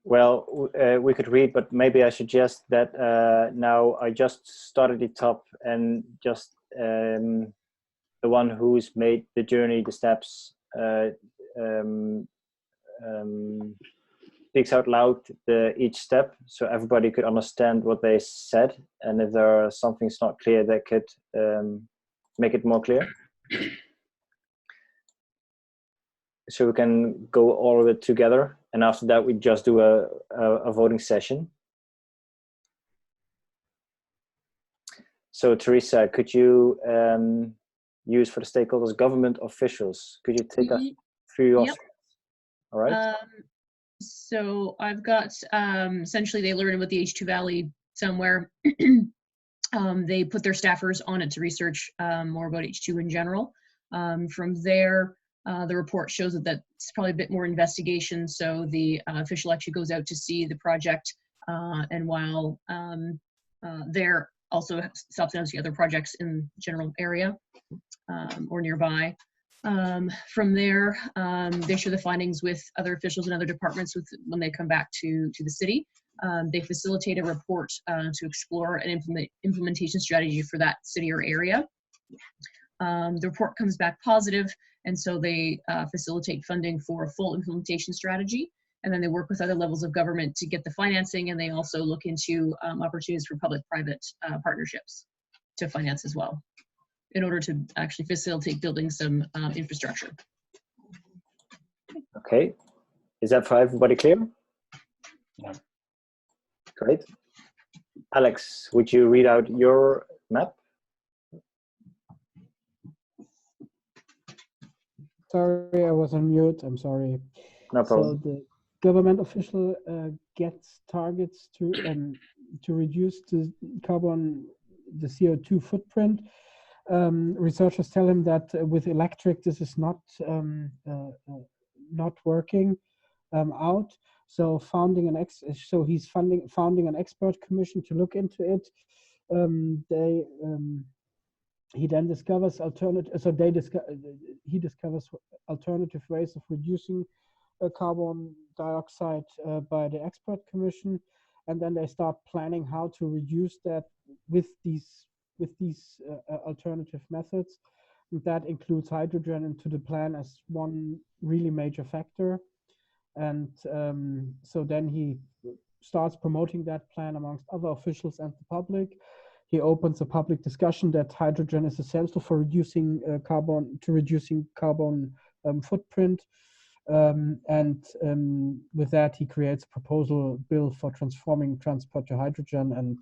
Well, we could read, but maybe I suggest that now I just started it up, and just the one who's made the journey, the steps, speaks out loud each step, so everybody could understand what they said, and if there something's not clear, that could make it more clear. So we can go all of it together, and after that we just do a voting session. So Teresa, could you use for the stakeholders government officials? Could you take us through your steps? All right. So I've got essentially they learn about the H2 Valley somewhere. They put their staffers on it to research more about H2 in general. From there, the report shows that that's probably a bit more investigation. So the official actually goes out to see the project, and while they're also subsidizing other projects in the general area or nearby. From there, they share the findings with other officials and other departments when they come back to the city. They facilitate a report to explore an implementation strategy for that city or area. The report comes back positive, and so they facilitate funding for a full implementation strategy. And then they work with other levels of government to get the financing, and they also look into opportunities for public-private partnerships to finance as well, in order to actually facilitate building some infrastructure. Okay, is that for everybody clear? Yeah. Great. Alex, would you read out your map? Sorry, I was on mute. I'm sorry. No problem. So the government official gets targets to reduce the CO2 footprint. Researchers tell him that with electric this is not working. out. So he's founding an expert commission to look into it. He then discovers he discovers alternative ways of reducing carbon dioxide by the expert commission, and then they start planning how to reduce that with these alternative methods. And that includes hydrogen into the plan as one really major factor. And so then he starts promoting that plan amongst other officials and the public. He opens a public discussion that hydrogen is essential for reducing carbon footprint. With that, he creates a proposal bill for transforming transport to hydrogen,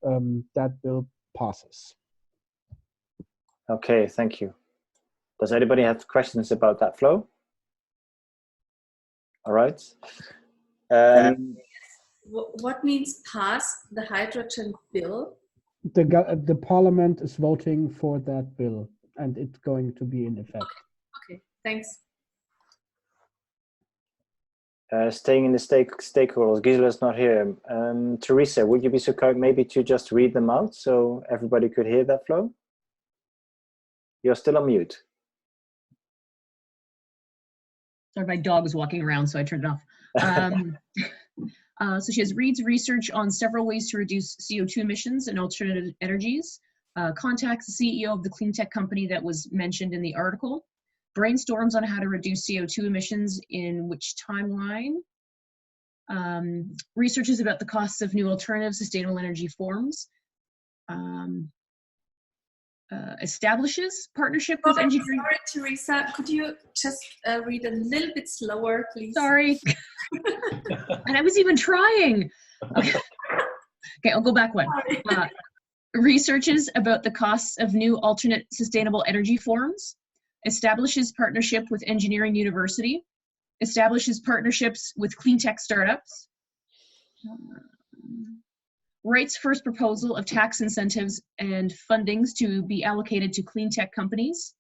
and that bill passes. Okay, thank you. Does anybody have questions about that flow? All right. What means pass the hydrogen bill? The parliament is voting for that bill, and it's going to be in effect. Okay, thanks. Staying in the stakeholders, Gisela's not here. Teresa, would you be so kind maybe to just read them out so everybody could hear that flow? You're still on mute. Sorry, my dog was walking around, so I turned it off. So she has reads research on several ways to reduce CO2 emissions and alternative energies, contacts the CEO of the clean tech company that was mentioned in the article, brainstorms on how to reduce CO2 emissions in which timeline, researches about the costs of new alternative sustainable energy forms, establishes partnership with engineering. Sorry, Teresa, could you just read a little bit slower, please? Sorry. And I was even trying. Okay, I'll go back one. Researches about the costs of new alternate sustainable energy forms, establishes partnership with engineering university, establishes partnerships with clean tech startups, writes first proposal of tax incentives and fundings to be allocated to clean tech companies,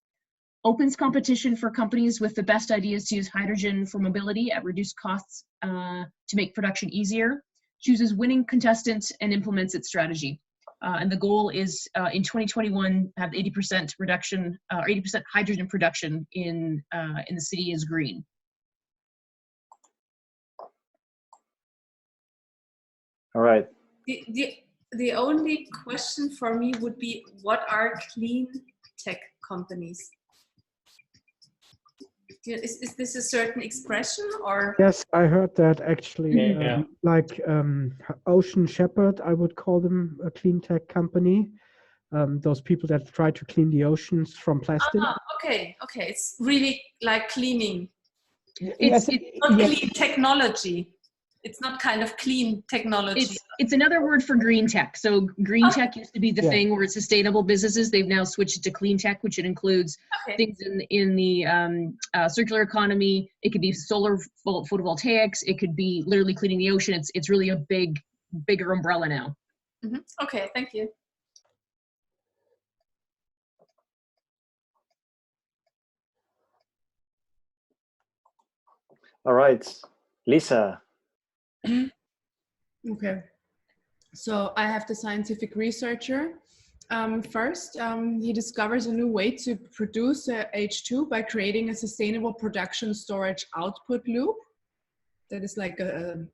opens competition for companies with the best ideas to use hydrogen for mobility at reduced costs to make production easier, chooses winning contestants and implements its strategy. And the goal is in 2021 have 80% reduction, 80% hydrogen production in the city is green. All right. The only question for me would be, what are clean tech companies? Is this a certain expression or? Yes, I heard that actually. Yeah. Like Ocean Shepherd, I would call them a clean tech company. Those people that try to clean the oceans from plastic. Okay. It's really like cleaning. It's not clean technology. It's not kind of clean technology. It's another word for green tech. So green tech used to be the thing where it's sustainable businesses. They've now switched to clean tech, which it includes things in the circular economy. It could be solar photovoltaics. It could be literally cleaning the ocean. It's really a bigger umbrella now. Mm-hmm. Okay, thank you. All right, Lisa. Okay, so I have the scientific researcher. First, he discovers a new way to produce H2 by creating a sustainable production storage output loop. That is like a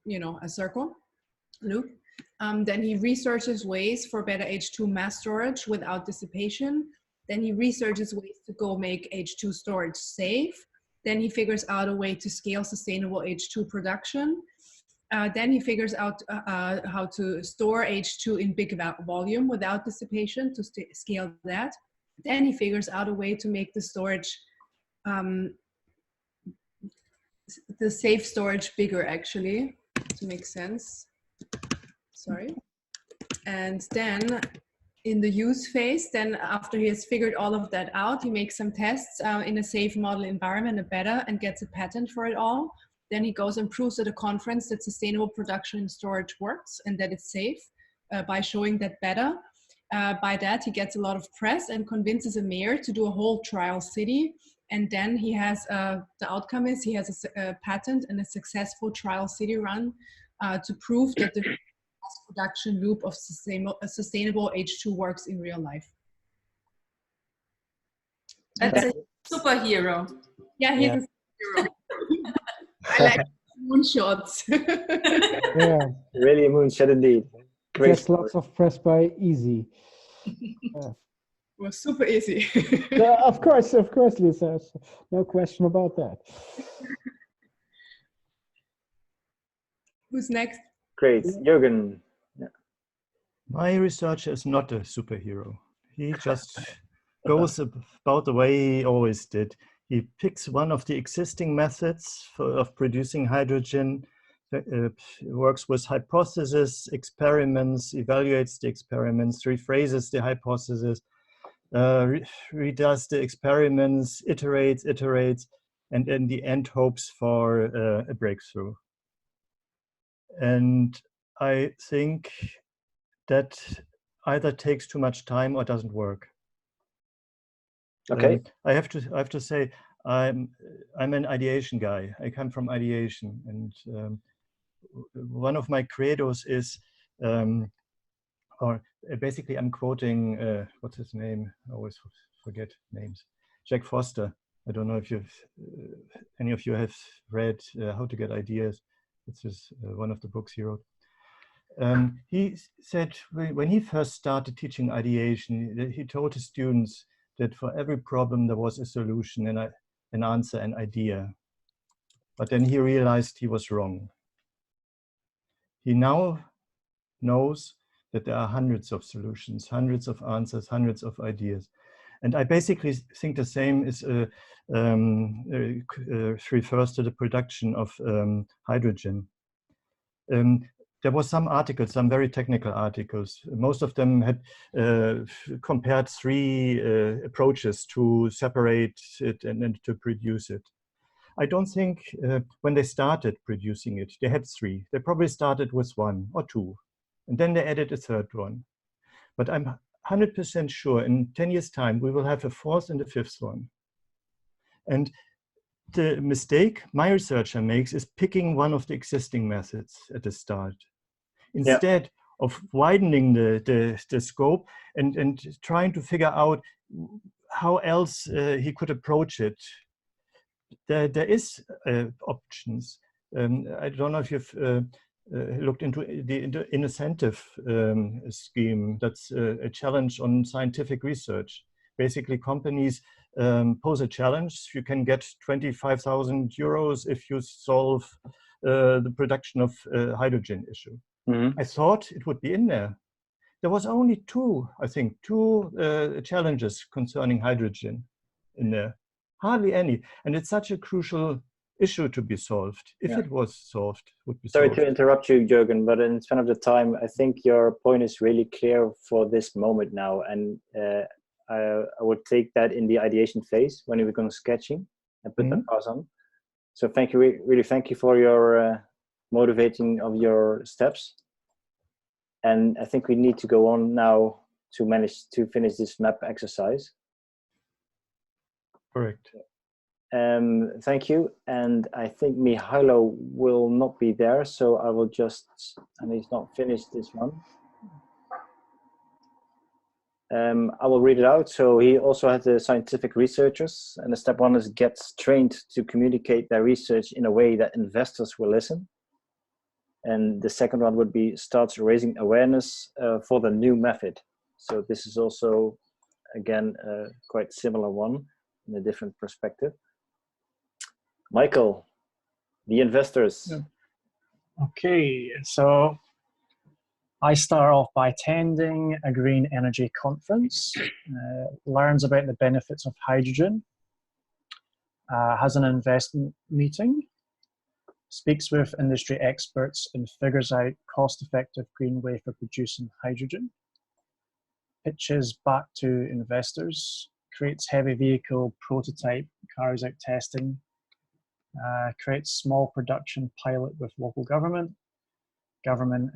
circle loop. Then he researches ways for better H2 mass storage without dissipation. Then he researches ways to go make H2 storage safe. Then he figures out a way to scale sustainable H2 production. Then he figures out how to store H2 in big volume without dissipation to scale that. Then he figures out a way to make the storage, the safe storage bigger actually, to make sense. Sorry. And then in the use phase, then after he has figured all of that out, he makes some tests in a safe model environment, a beta, and gets a patent for it all. Then he goes and proves at a conference that sustainable production and storage works and that it's safe by showing that better. By that, he gets a lot of press and convinces a mayor to do a whole trial city And then he has, the outcome is he has a patent and a successful trial city run to prove that the mass production loop of sustainable H2 works in real life. That's a superhero. Yeah, he's Yeah. a superhero. I like moonshots. Yeah, Really a moonshot indeed. Great gets story. lots of press by easy. Yeah. It was super easy. Yeah, of course, Lisa. No question about that. Who's next? Great. Jürgen. Yeah. My researcher is not a superhero. He just goes about the way he always did. He picks one of the existing methods of producing hydrogen, works with hypotheses, experiments, evaluates the experiments, rephrases the hypothesis, redoes the experiments, iterates, and in the end hopes for a breakthrough. And I think that either takes too much time or doesn't work. Okay. I have to say, I'm an ideation guy. I come from ideation, and one of my credos is, or basically, I'm quoting what's his name? I always forget names. Jack Foster. I don't know if any of you have read How to Get Ideas. This is one of the books he wrote. He said when he first started teaching ideation, he told his students that for every problem there was a solution and an answer, an idea. But then he realized he was wrong. He now knows that there are hundreds of solutions, hundreds of answers, hundreds of ideas. And I basically think the same is refers to the production of hydrogen. There was some articles, some very technical articles. Most of them had compared three approaches to separate it and to produce it. I don't think when they started producing it, they had three. They probably started with one or two, and then they added a third one. But I'm 100% sure in 10 years' time, we will have a fourth and a fifth one. And the mistake my researcher makes is picking one of the existing methods at the start, instead of widening the scope and trying to figure out how else he could approach it. There is options. I don't know if you've looked into the incentive scheme. That's a challenge on scientific research. Basically, companies pose a challenge. You can get 25,000 euros if you solve the production of hydrogen issue. Mm-hmm. I thought it would be in there. There was only two challenges concerning hydrogen in there. Hardly any. And it's such a crucial issue to be solved. If it was solved, it would be Sorry solved. to interrupt you, Jürgen, but in spite of the time, I think your point is really clear for this moment now. And I would take that in the ideation phase when we're going sketching and put that pause on. So thank you, really thank you for your motivating of your steps. And I think we need to go on now to manage to finish this map exercise. Correct. Thank you. And I think Mihailo will not be there, so I will just, and he's not finished this one. I will read it out. So he also had the scientific researchers, and the step one is gets trained to communicate their research in a way that investors will listen. And the second one would be starts raising awareness for the new method. So this is also, again, quite similar one in a different perspective. Michael, the investors. Okay, so I start off by attending a green energy conference, learns about the benefits of hydrogen, has an investment meeting, speaks with industry experts and figures out cost-effective green way for producing hydrogen, pitches back to investors, creates heavy vehicle prototype, carries out testing, creates small production pilot with local government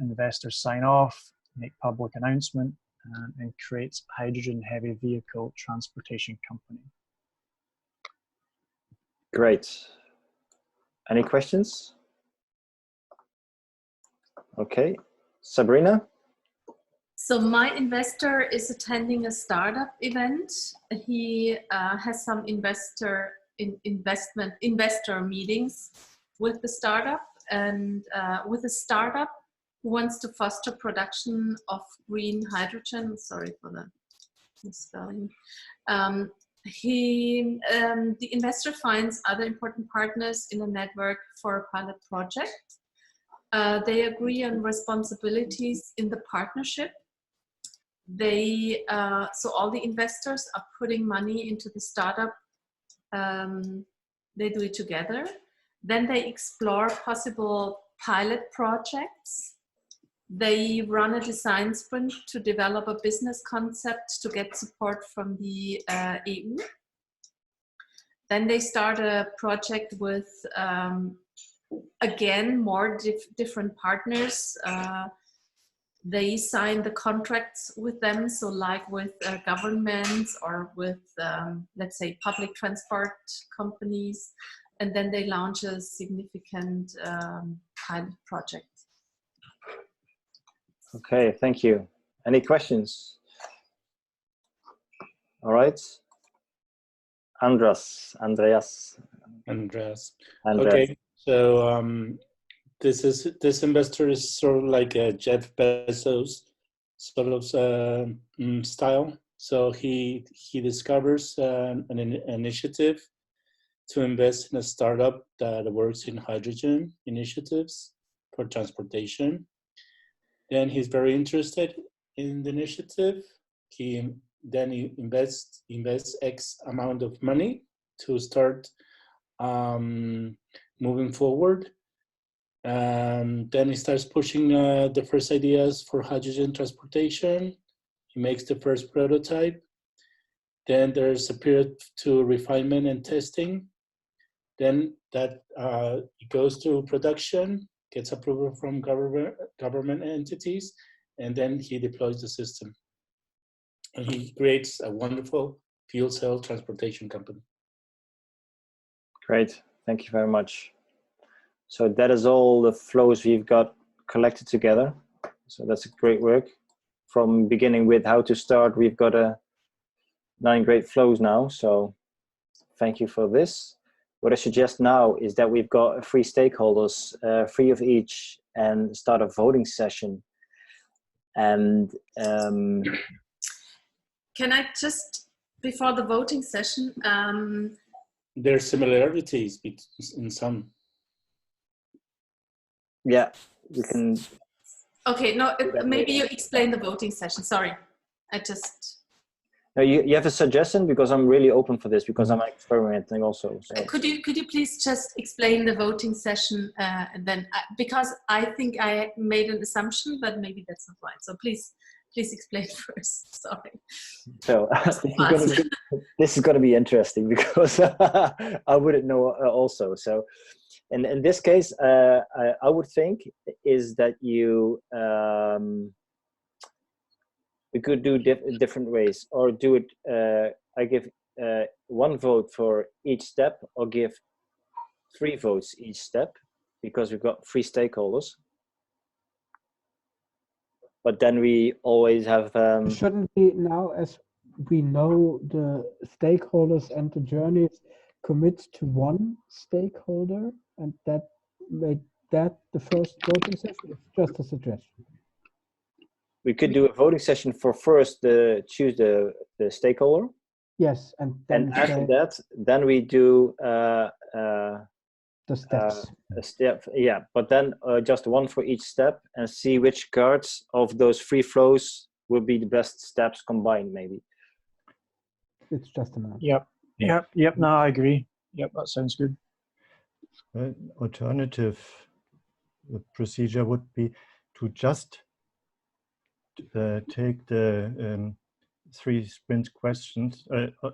investors sign off, make public announcement, and creates hydrogen heavy vehicle transportation company. Great. Any questions? Okay, Sabrina? So my investor is attending a startup event. He has some investor meetings with the startup, and with a startup who wants to foster production of green hydrogen. Sorry for the misspelling. The investor finds other important partners in a network for a pilot project. They agree on responsibilities in the partnership. So all the investors are putting money into the startup. They do it together. Then they explore possible pilot projects. They run a design sprint to develop a business concept to get support from the EU. Then they start a project with, again, more different partners. They sign the contracts with them, so like with governments or with, let's say, public transport companies, and then they launch a significant pilot project. Okay, thank you. Any questions? All right. Andreas. Okay, so this investor is sort of like a Jeff Bezos sort of style. So he discovers an initiative to invest in a startup that works in hydrogen initiatives for transportation. Then he's very interested in the initiative. He invests X amount of money to start moving forward. And then he starts pushing the first ideas for hydrogen transportation. He makes the first prototype. Then there's a period to refinement and testing. Then that it goes to production, gets approval from government entities, and then he deploys the system. And he creates a wonderful fuel cell transportation company. Great, thank you very much. So that is all the flows we've got collected together. So that's a great work. From beginning with how to start, we've got 9 great flows now. So thank you for this. What I suggest now is that we've got 3 stakeholders, 3 of each, and start a voting session. And can I just, before the voting session, there's similarities in some. Yeah, you can. Okay, no, maybe you explain the voting session. Sorry, I just. No, you have a suggestion, because I'm really open for this, because I'm experimenting also. So. Could you please just explain the voting session, and then because I think I made an assumption, but maybe that's not right. So please explain first. Sorry. So this is going to be interesting, because I wouldn't know also. So in this case, I would think is that we could do different ways, or do it. I give 1 vote for each step, or give 3 votes each step, because we've got 3 stakeholders. But then we always have. Shouldn't we now, as we know the stakeholders and the journeys, commit to 1 stakeholder, and that made that the first voting session? It's just a suggestion. We could do a voting session for first choose the stakeholder. Yes, and then after that, then we do the steps. A step, yeah. But then just 1 for each step, and see which cards of those 3 flows will be the best steps combined, maybe. It's just enough. Yep. No, I agree. Yep, that sounds good. Alternative procedure would be to just take the 3 sprint questions,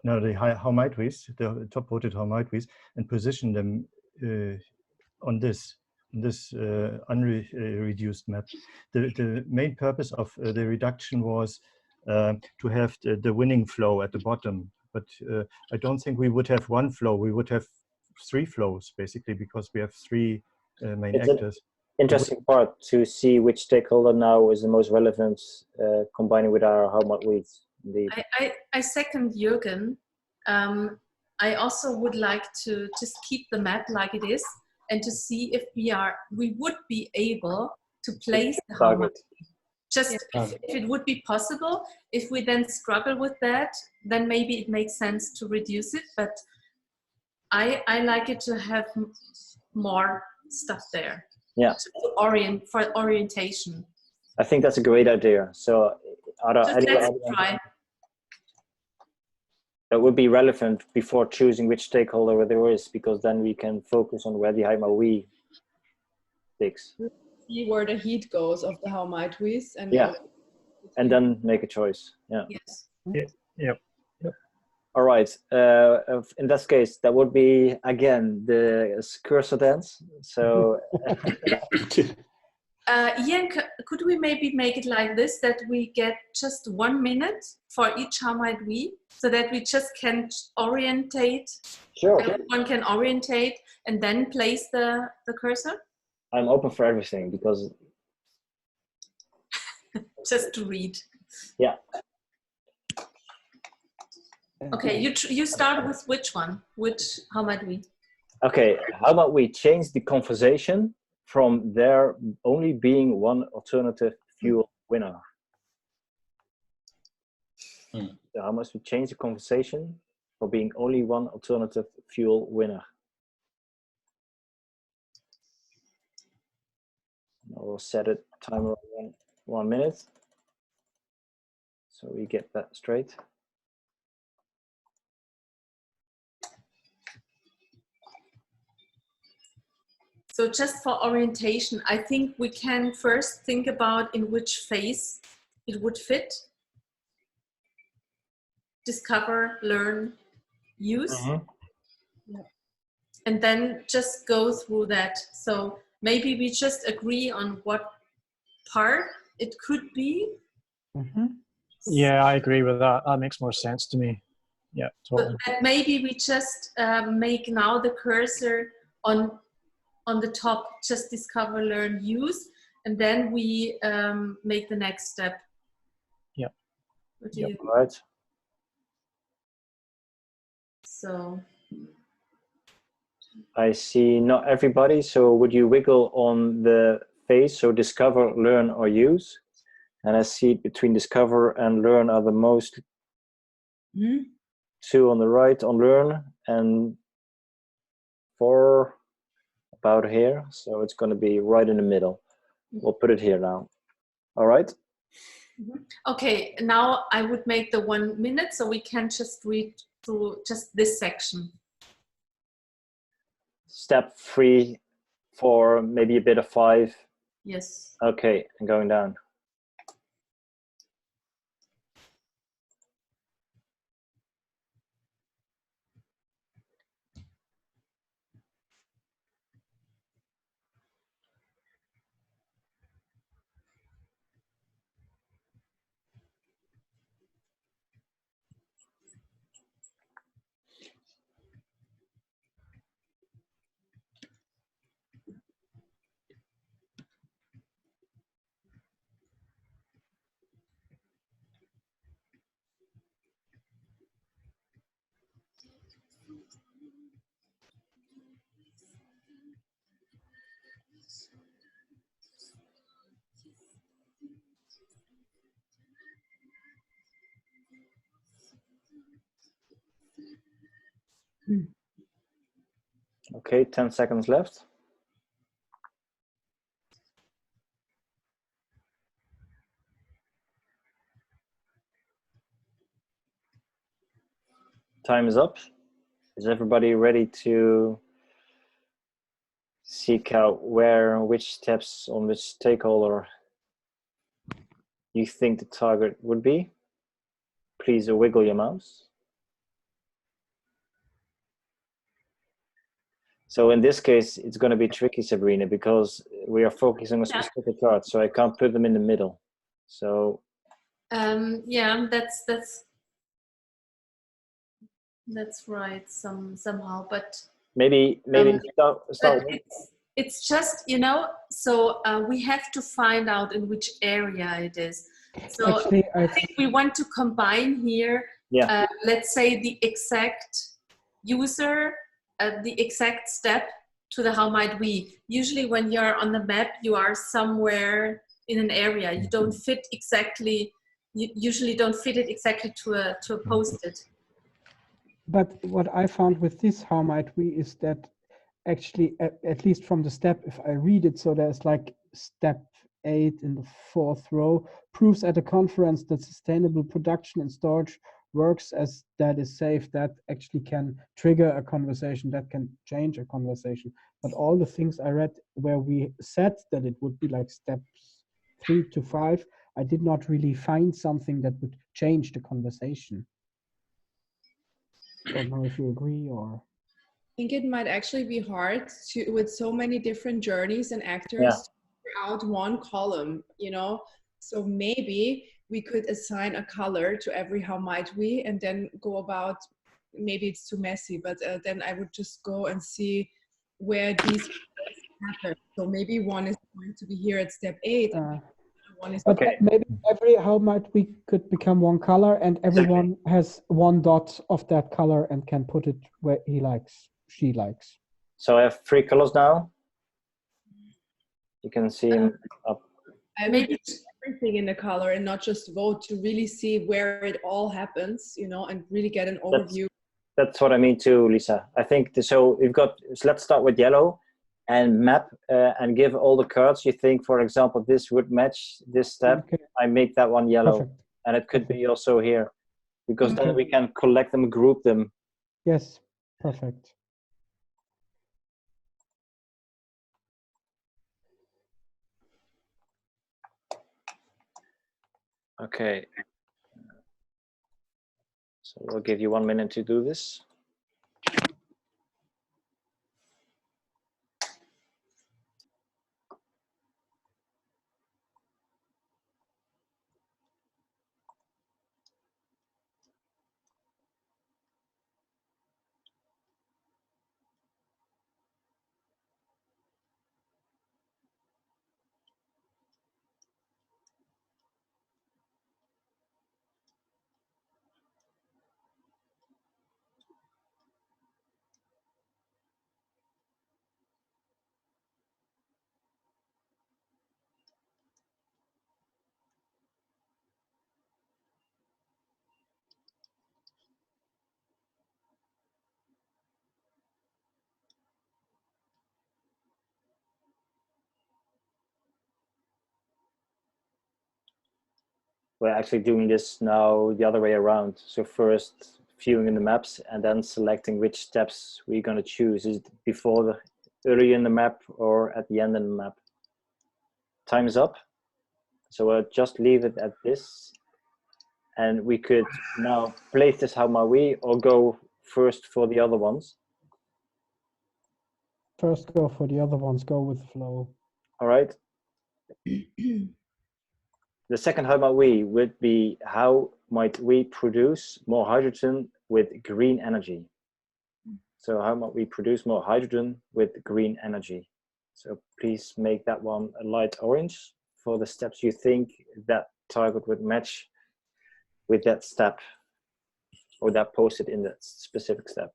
no, the how might we's, the top voted how might we's, and position them on this unreduced map. The main purpose of the reduction was to have the winning flow at the bottom, but I don't think we would have 1 flow. We would have three flows basically, because we have three main It's an actors. interesting part to see which stakeholder now is the most relevant, combining with our how much we indeed. I second Jürgen. I also would like to just keep the map like it is and to see if we would be able to place the how much. Just if it would be possible. If we then struggle with that, then maybe it makes sense to reduce it. But I like it to have more stuff there. Yeah. For orientation. I think that's a great idea. So Let's try. That would be relevant before choosing which stakeholder there is, because then we can focus on where the we sticks. See where the heat goes of the how might we's, and and then make a choice. Yeah. Yes. Yep. All right. In that case, that would be again the cursor dance. So. Ian, could we maybe make it like this, that we get just 1 minute for each how might we, so that we just can orientate, sure. Everyone can orientate and then place the cursor? I'm open for everything, because... just to read. Yeah. Okay, you start with which one? How might we? Okay, how about we change the conversation from there only being one alternative fuel winner? So how must we change the conversation for being only one alternative fuel winner? I'll set it timer on 1 minute, so we get that straight. So just for orientation, I think we can first think about in which phase it would fit. Discover, learn, use. Yeah. And then just go through that. So maybe we just agree on what part it could be. Yeah, I agree with that. That makes more sense to me. Yeah, totally. But maybe we just make now the cursor on the top, just discover, learn, use, and then we make the next step. Yeah. All right. So I see not everybody, so would you wiggle on the phase, so discover, learn, or use? And I see between discover and learn are the most two on the right on learn, and 4 about here, so it's going to be right in the middle. We'll put it here now. All right. Okay, now I would make the 1 minute so we can just read through just this section. Step 3, 4, maybe a bit of 5. Yes. Okay, and going down. Okay, 10 seconds left. Time is up. Is everybody ready to seek out which steps on which stakeholder you think the target would be? Please wiggle your mouse. So in this case, it's going to be tricky, Sabrina, because we are focusing on specific cards, so I can't put them in the middle. So yeah, that's right somehow, but maybe start with, it's just, you know, so we have to find out in which area it is. So Actually, I think we want to combine here, yeah. let's say the exact user, the exact step to the how might we. Usually when you're on the map, you are somewhere in an area. You don't fit exactly, you usually don't fit it exactly to a post-it. but what I found with this how might we is that actually, at least from the step, if I read it, so there's like step 8 in the 4th row, proves at a conference that sustainable production and storage works as that is safe. That actually can trigger a conversation, that can change a conversation. But all the things I read where we said that it would be like steps 3 to 5, I did not really find something that would change the conversation. Don't know if you agree or. I think it might actually be hard to, with so many different journeys and actors, Yeah. to figure out one column, you know? So maybe we could assign a color to every how might we, and then go about, maybe it's too messy, but then I would just go and see where these happen. So maybe one is going to be here at step 8, and the other one is. But maybe every how might we could become one color, and everyone has one dot of that color and can put it where he likes, she likes. So I have 3 colors now. You can see them up. I would do everything in the color and not just vote, to really see where it all happens, you know, and really get an overview. That's what I mean too, Lisa. I think so. We've got. So let's start with yellow, and map and give all the cards you think. For example, this would match this step. Okay. I make that one yellow, Perfect. and it could be also here, because then Okay. we can collect them, group them. Yes, perfect. Okay. So we'll give you 1 minute to do this. We're actually doing this now the other way around. So first viewing in the maps and then selecting which steps we're going to choose. Is it before the early in the map or at the end in the map? Time's up. So I'll just leave it at this. And we could now place this how might we, or go first for the other ones. First go for the other ones, go with the flow. All right. The second how might we would be how might we produce more hydrogen with green energy. So how might we produce more hydrogen with green energy? So please make that one a light orange for the steps you think that target would match with that step, or that posted in that specific step.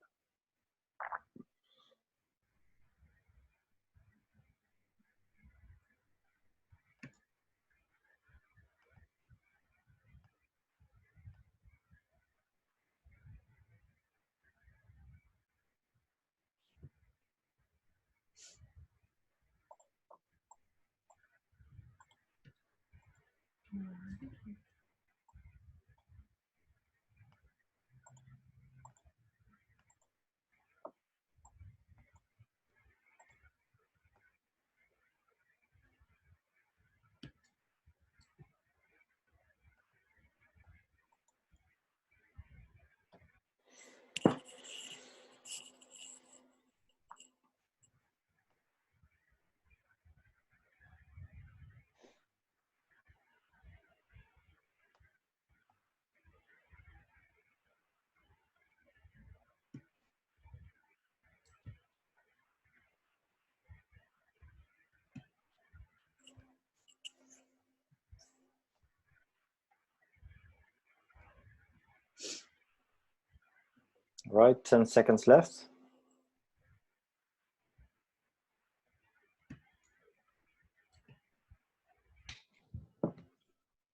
All right, 10 seconds left.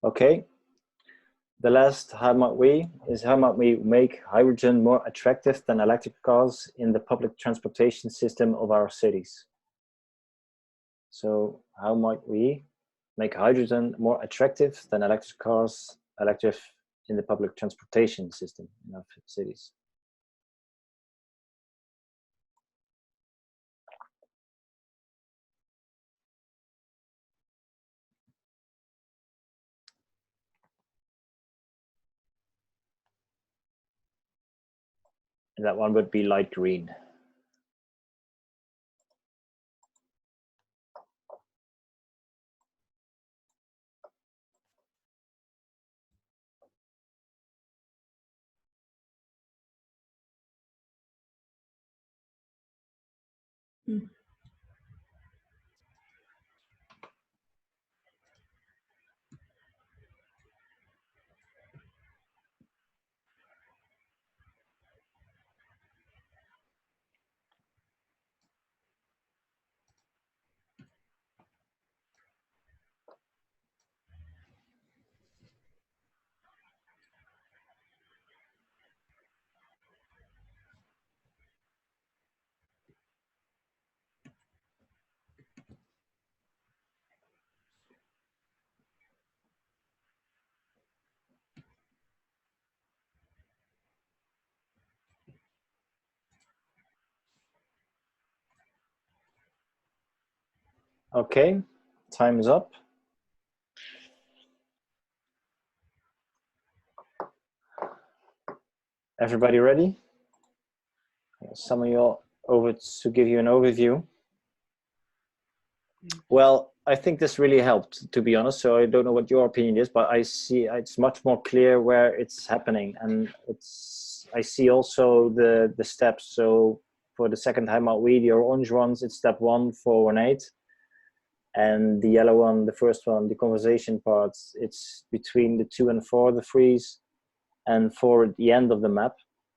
Okay. The last how might we make hydrogen more attractive than electric cars in the public transportation system of our cities? So how might we make hydrogen more attractive than electric cars, in the public transportation system in our cities? And that one would be light green. Okay, time is up. Everybody ready? Some of you over to give you an overview. Well, I think this really helped, to be honest. So I don't know what your opinion is, but I see it's much more clear where it's happening, and I see also the steps. So for the second time out, the orange ones, it's step 1, 4, and 8, and the yellow one, the first one, the conversation parts, it's between the 2 and 4, the freeze, and 4 at the end of the map.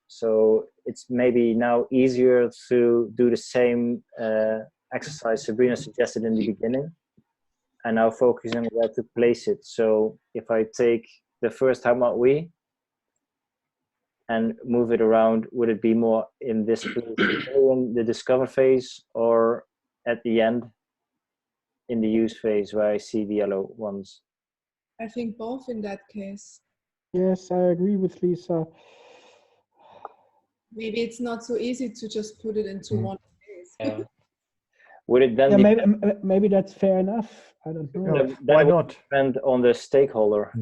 So it's maybe now easier to do the same exercise Sabrina suggested in the beginning, and now focusing on where to place it. So if I take the first how might we and move it around, would it be more in this place in the discover phase, or at the end in the use phase where I see the yellow ones? I think both in that case. Yes, I agree with Lisa. Maybe it's not so easy to just put it into one place. Yeah. Would it then Maybe that's fair enough. I don't know. Yeah, why not? Depend on the stakeholder.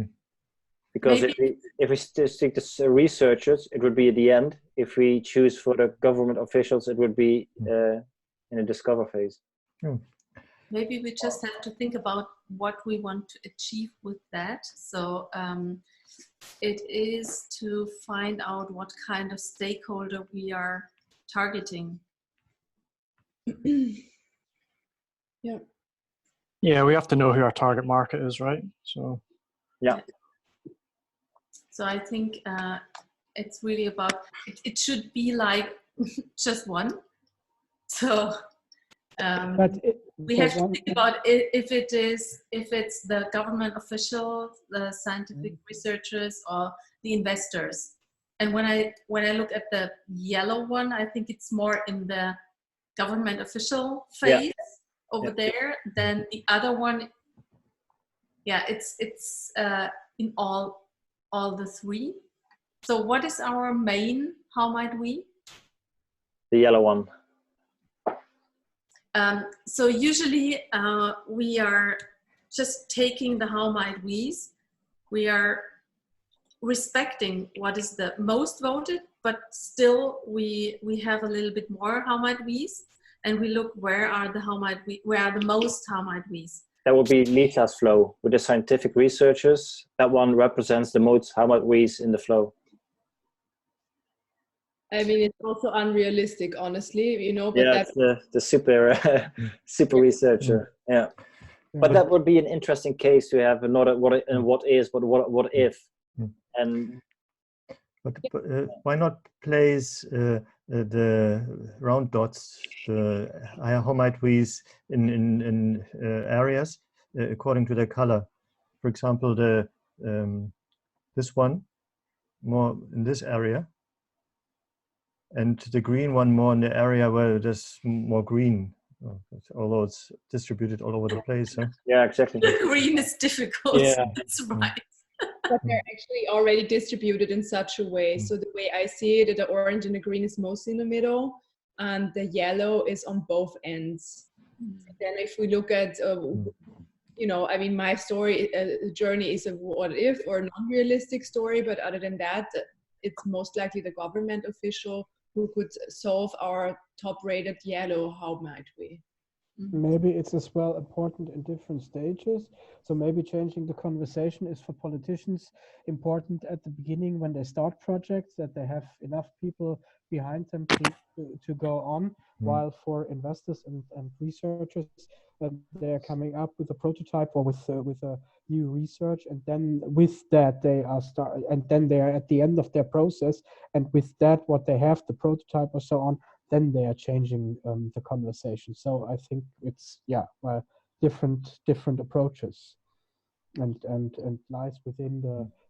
Because if we stick to researchers, it would be at the end. If we choose for the government officials, it would be in a discover phase. Maybe we just have to think about what we want to achieve with that. So it is to find out what kind of stakeholder we are targeting. Yeah. Yeah, we have to know who our target market is, right? So. Yeah. So I think it's really about, it should be like just one. So we have to think about if it's the government officials, the scientific researchers, or the investors. And when I look at the yellow one, I think it's more in the government official phase over there than the other one. Yeah, it's in all the 3. So what is our main how might we? The yellow one. So usually we are just taking the how might we's. We are respecting what is the most voted, but still we have a little bit more how might we's, and we look where are the most how might we's. That would be Lisa's flow with the scientific researchers. That one represents the most how might we's in the flow. I mean, it's also unrealistic, honestly, you know. But that's the super researcher. Yeah, but that would be an interesting case to have not what is, but what if. And But why not place the round dots, the how might we in areas according to their color? For example, the this one more in this area, and the green one more in the area where there's more green. Although it's distributed all over the place. Huh? Yeah, exactly. Green is difficult. Yeah. That's right. But they're actually already distributed in such a way. So the way I see it, the orange and the green is mostly in the middle, and the yellow is on both ends. Then if we look at, you know, I mean, my story journey is a what if or non-realistic story, but other than that, it's most likely the government official who could solve our top-rated yellow. How might we? Maybe it's as well important in different stages. So maybe changing the conversation is for politicians important at the beginning when they start projects, that they have enough people behind them to go on, while for investors and researchers, they're coming up with a prototype or with a new research, and then with that they are and then they're at the end of their process, and with that what they have, the prototype or so on, then they are changing the conversation. So I think it's different approaches, and lies within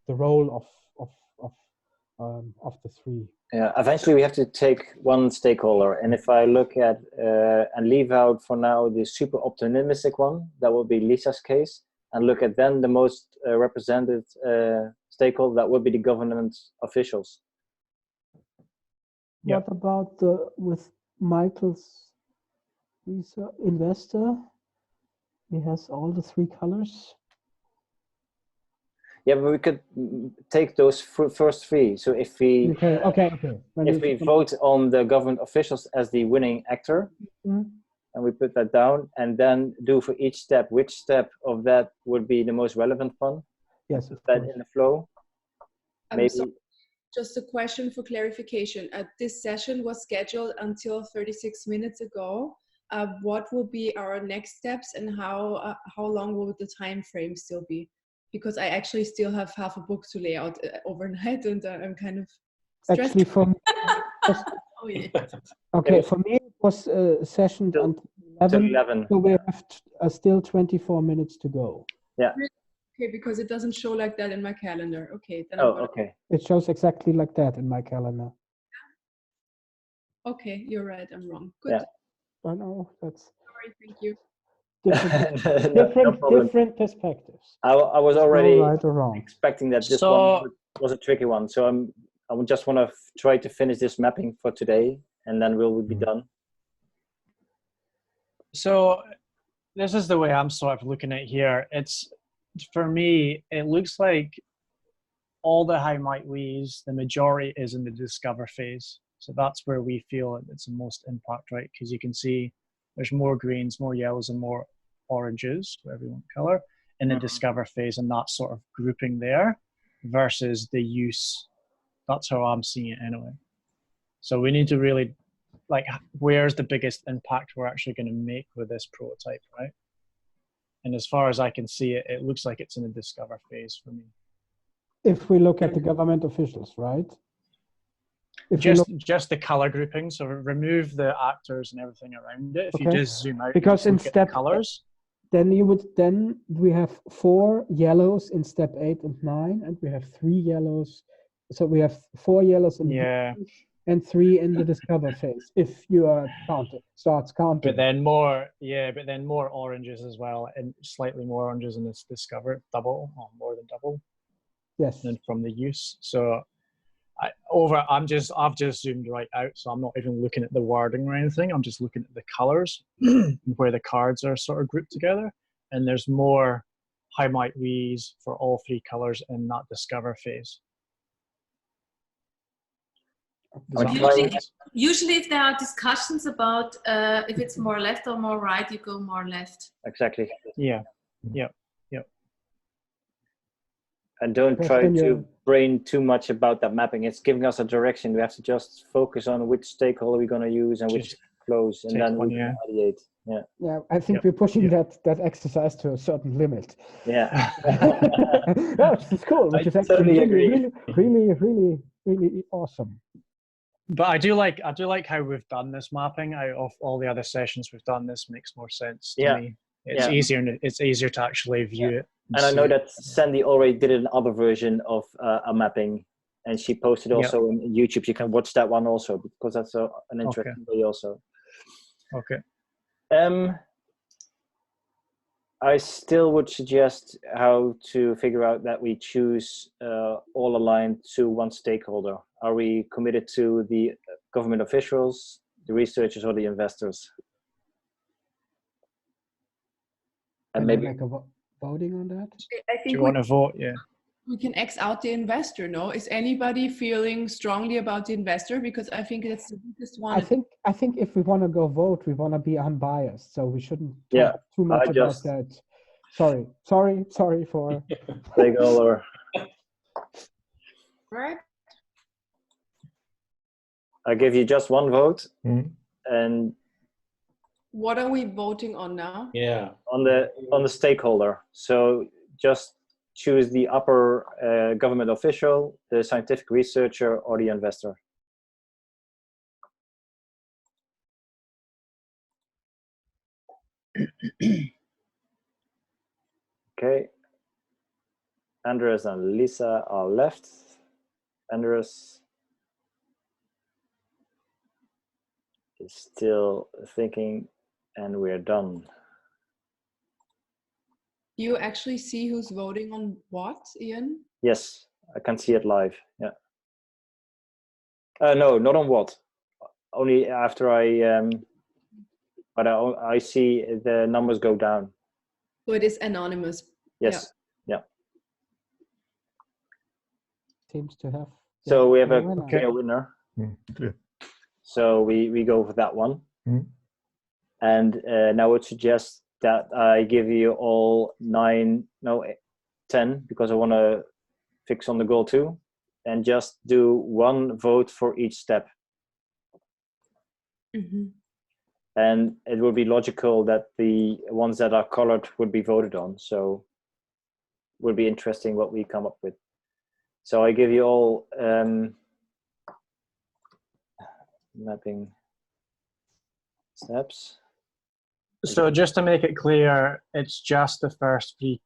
the role of the three. Yeah, eventually we have to take one stakeholder, and if I look at and leave out for now the super optimistic one, that will be Lisa's case, and look at then the most represented stakeholder, that would be the government officials. Yeah. What about with Michael's investor? He has all the three colors. Yeah, but we could take those first three. So if we if we vote on the government officials as the winning actor, and we put that down, and then do for each step, which step of that would be the most relevant one? Yes, put that in the flow. Maybe. Sorry. Just a question for clarification. This session was scheduled until 36 minutes ago. What will be our next steps, and how long will the time frame still be? Because I actually still have half a book to lay out overnight, and I'm kind of stressed. Actually, from Oh, yeah. okay, for me it was session until 11. So we have still 24 minutes to go. Yeah. Okay, because it doesn't show like that in my calendar. Okay. Then okay. It shows exactly like that in my calendar. Okay, you're right. I'm wrong. Good. Yeah. I know, that's. Sorry, thank you. Different perspectives. I was already right or wrong. expecting that this one was a tricky one. So I would just want to try to finish this mapping for today, and then we'll be done. So this is the way I'm sort of looking at it here. It's, for me, it looks like all the how might we's, the majority is in the discover phase. So that's where we feel it's the most impact, right? Because you can see there's more greens, more yellows, and more oranges, whatever you want to color, in the discover phase, and that sort of grouping there versus the use. That's how I'm seeing it anyway. So we need to really, like, where's the biggest impact we're actually going to make with this prototype, right? And as far as I can see it, it looks like it's in the discover phase for me. If we look at the government officials, right? Just the color grouping. So remove the actors and everything around it. If you just zoom out, because in step colors, then we have 4 yellows in step 8 and 9, and we have 3 yellows. So we have 4 yellows in and 3 in the discover phase. If you are starts counting. But then more oranges as well, and slightly more oranges in this discover, double or more than double. Yes. Than from the use. So I've just zoomed right out, so I'm not even looking at the wording or anything. I'm just looking at the colors where the cards are sort of grouped together, and there's more how might we's for all 3 colors in that discover phase. Usually if there are discussions about if it's more left or more right, you go more left. Exactly. Yeah. And don't try to brain too much about that mapping. It's giving us a direction. We have to just focus on which stakeholder we're going to use and which flows, and then we can ideate. Yeah. Yeah, I think we're pushing that exercise to a certain limit. Yeah. It's cool, which is actually really really awesome. But I do like how we've done this mapping. Out of all the other sessions we've done, this makes more sense to me. It's easier to actually view it. And I know that Sandy already did another version of a mapping, and she posted also on YouTube. You can watch that one also, because that's an interesting way also. Okay. I still would suggest how to figure out that we choose all aligned to one stakeholder. Are we committed to the government officials, the researchers, or the investors? And maybe like a voting on that. I think do you want to vote? Yeah. We can X out the investor. No, is anybody feeling strongly about the investor? Because I think that's the biggest one. I think if we want to go vote, we want to be unbiased, so we shouldn't talk too much about that. Sorry for stakeholder. Right. I give you just one vote, and what are we voting on now? Yeah, on the stakeholder. So just choose the upper government official, the scientific researcher, or the investor. Okay. Andres and Lisa are left. Andres is still thinking, and we're done. Do you actually see who's voting on what, Ian? Yes, I can see it live. Yeah. No, not on what. Only after but I see the numbers go down. So it is anonymous. Yes. Yeah. Seems to have. So we have a clear winner. Clear. So we go for that one. And now I would suggest that I give you all 10, because I want to fix on the goal too, and just do one vote for each step. And it would be logical that the ones that are colored would be voted on. So it would be interesting what we come up with. So I give you all mapping steps. So just to make it clear, it's just the first three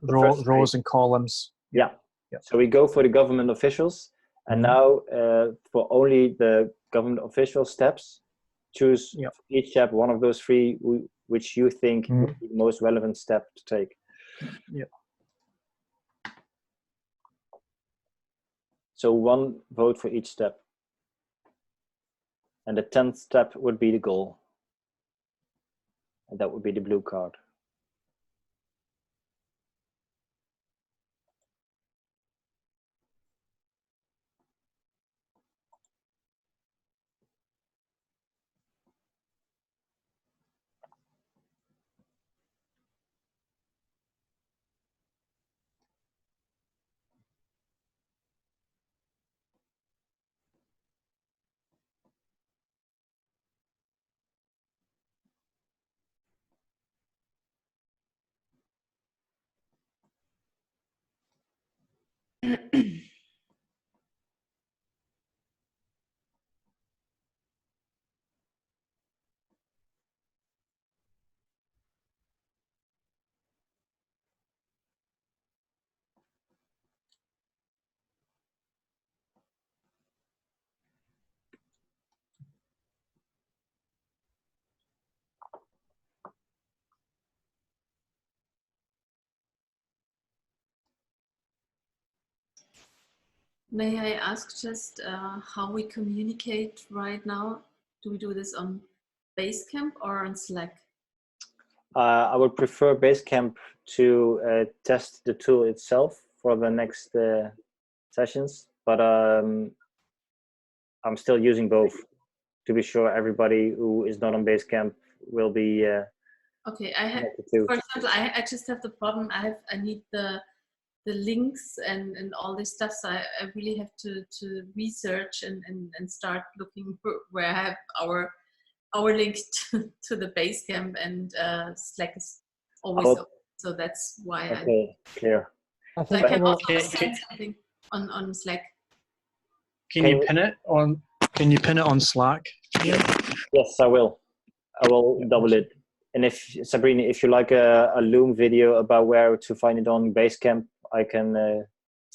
rows and columns. Yeah. So we go for the government officials, and now for only the government official steps, choose each step one of those three which you think would be the most relevant step to take. Yeah. So one vote for each step. And the 10th step would be the goal. And that would be the blue card. May I ask just how we communicate right now? Do we do this on Basecamp or on Slack? I would prefer Basecamp to test the tool itself for the next sessions, but I'm still using both to be sure everybody who is not on Basecamp will be okay. For example, I just have the problem. I need the links and all this stuff, so I really have to research and start looking for where I have our link to the Basecamp, and Slack is always open, so that's why clear. I can also send something. on Slack. Can you pin it on? Can you pin it on Slack? Yeah. Yes, I will. I will double it. And if Sabrina, if you like a Loom video about where to find it on Basecamp, I can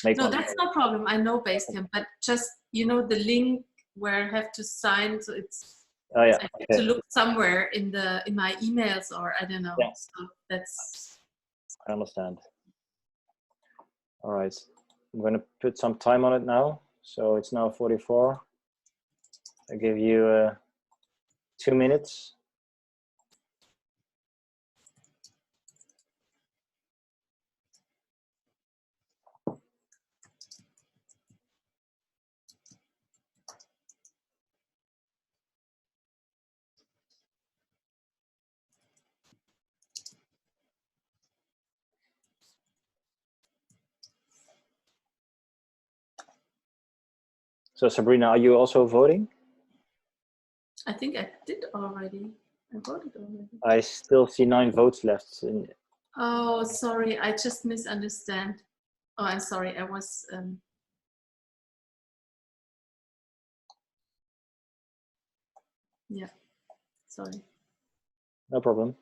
make No, one. that's no problem. I know Basecamp, but just the link where I have to sign, so it's Oh yeah. I have Okay. to look somewhere in my emails, or I don't know. Yeah. So that's. I understand. All right. I'm going to put some time on it now. So it's now 44. I give you 2 minutes. So Sabrina, are you also voting? I think I did already. I voted already. I still see 9 votes left. Oh, sorry. I just misunderstand. Oh, I'm sorry. I was. Yeah. Sorry. No problem.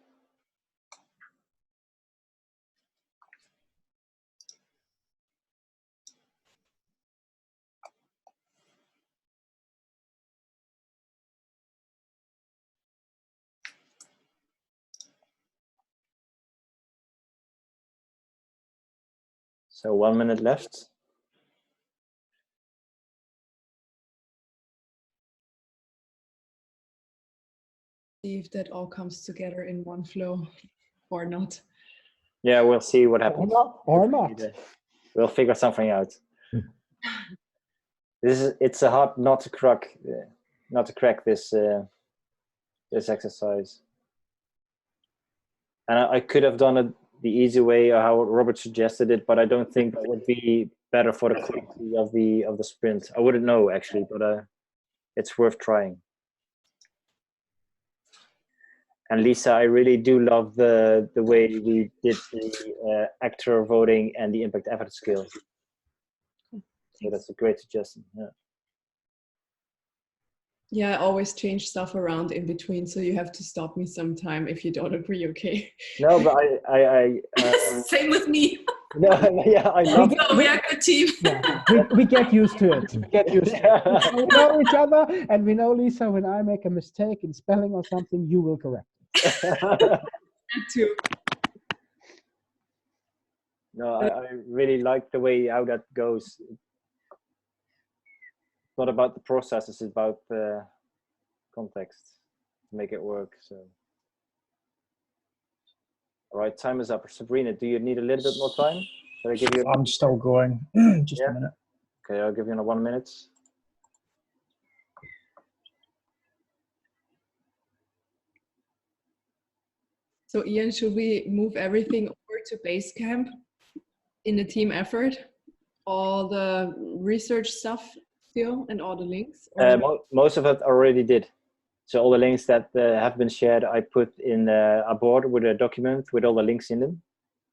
So 1 minute left. See if that all comes together in one flow or not. Yeah, we'll see what happens. Or not. We'll figure something out. It's a hard nut to crack. Not to crack this this exercise. And I could have done it the easy way, or how Robert suggested it, but I don't think that would be better for the quality of the sprint. I wouldn't know actually, but it's worth trying. And Lisa, I really do love the way we did the actor voting and the impact effort scale. So that's a great suggestion. Yeah. Yeah, I always change stuff around in between, so you have to stop me sometime if you don't agree, okay? No, but Same with me. No, yeah, I love No, we are a good team. Yeah, we get used to it. We get used to it. So we know each other, and we know, Lisa, when I make a mistake in spelling or something, you will correct it. That too. No, I really like the way how that goes. It's not about the process, it's about the context to make it work. So, all right, time is up. Sabrina, do you need a little bit more time? Should I give you? I'm still going. Just a minute. Okay, I'll give you 1 minute. So Ian, should we move everything over to Basecamp in a team effort? All the research stuff still and all the links? Most of it already did. So all the links that have been shared, I put in a board with a document with all the links in them.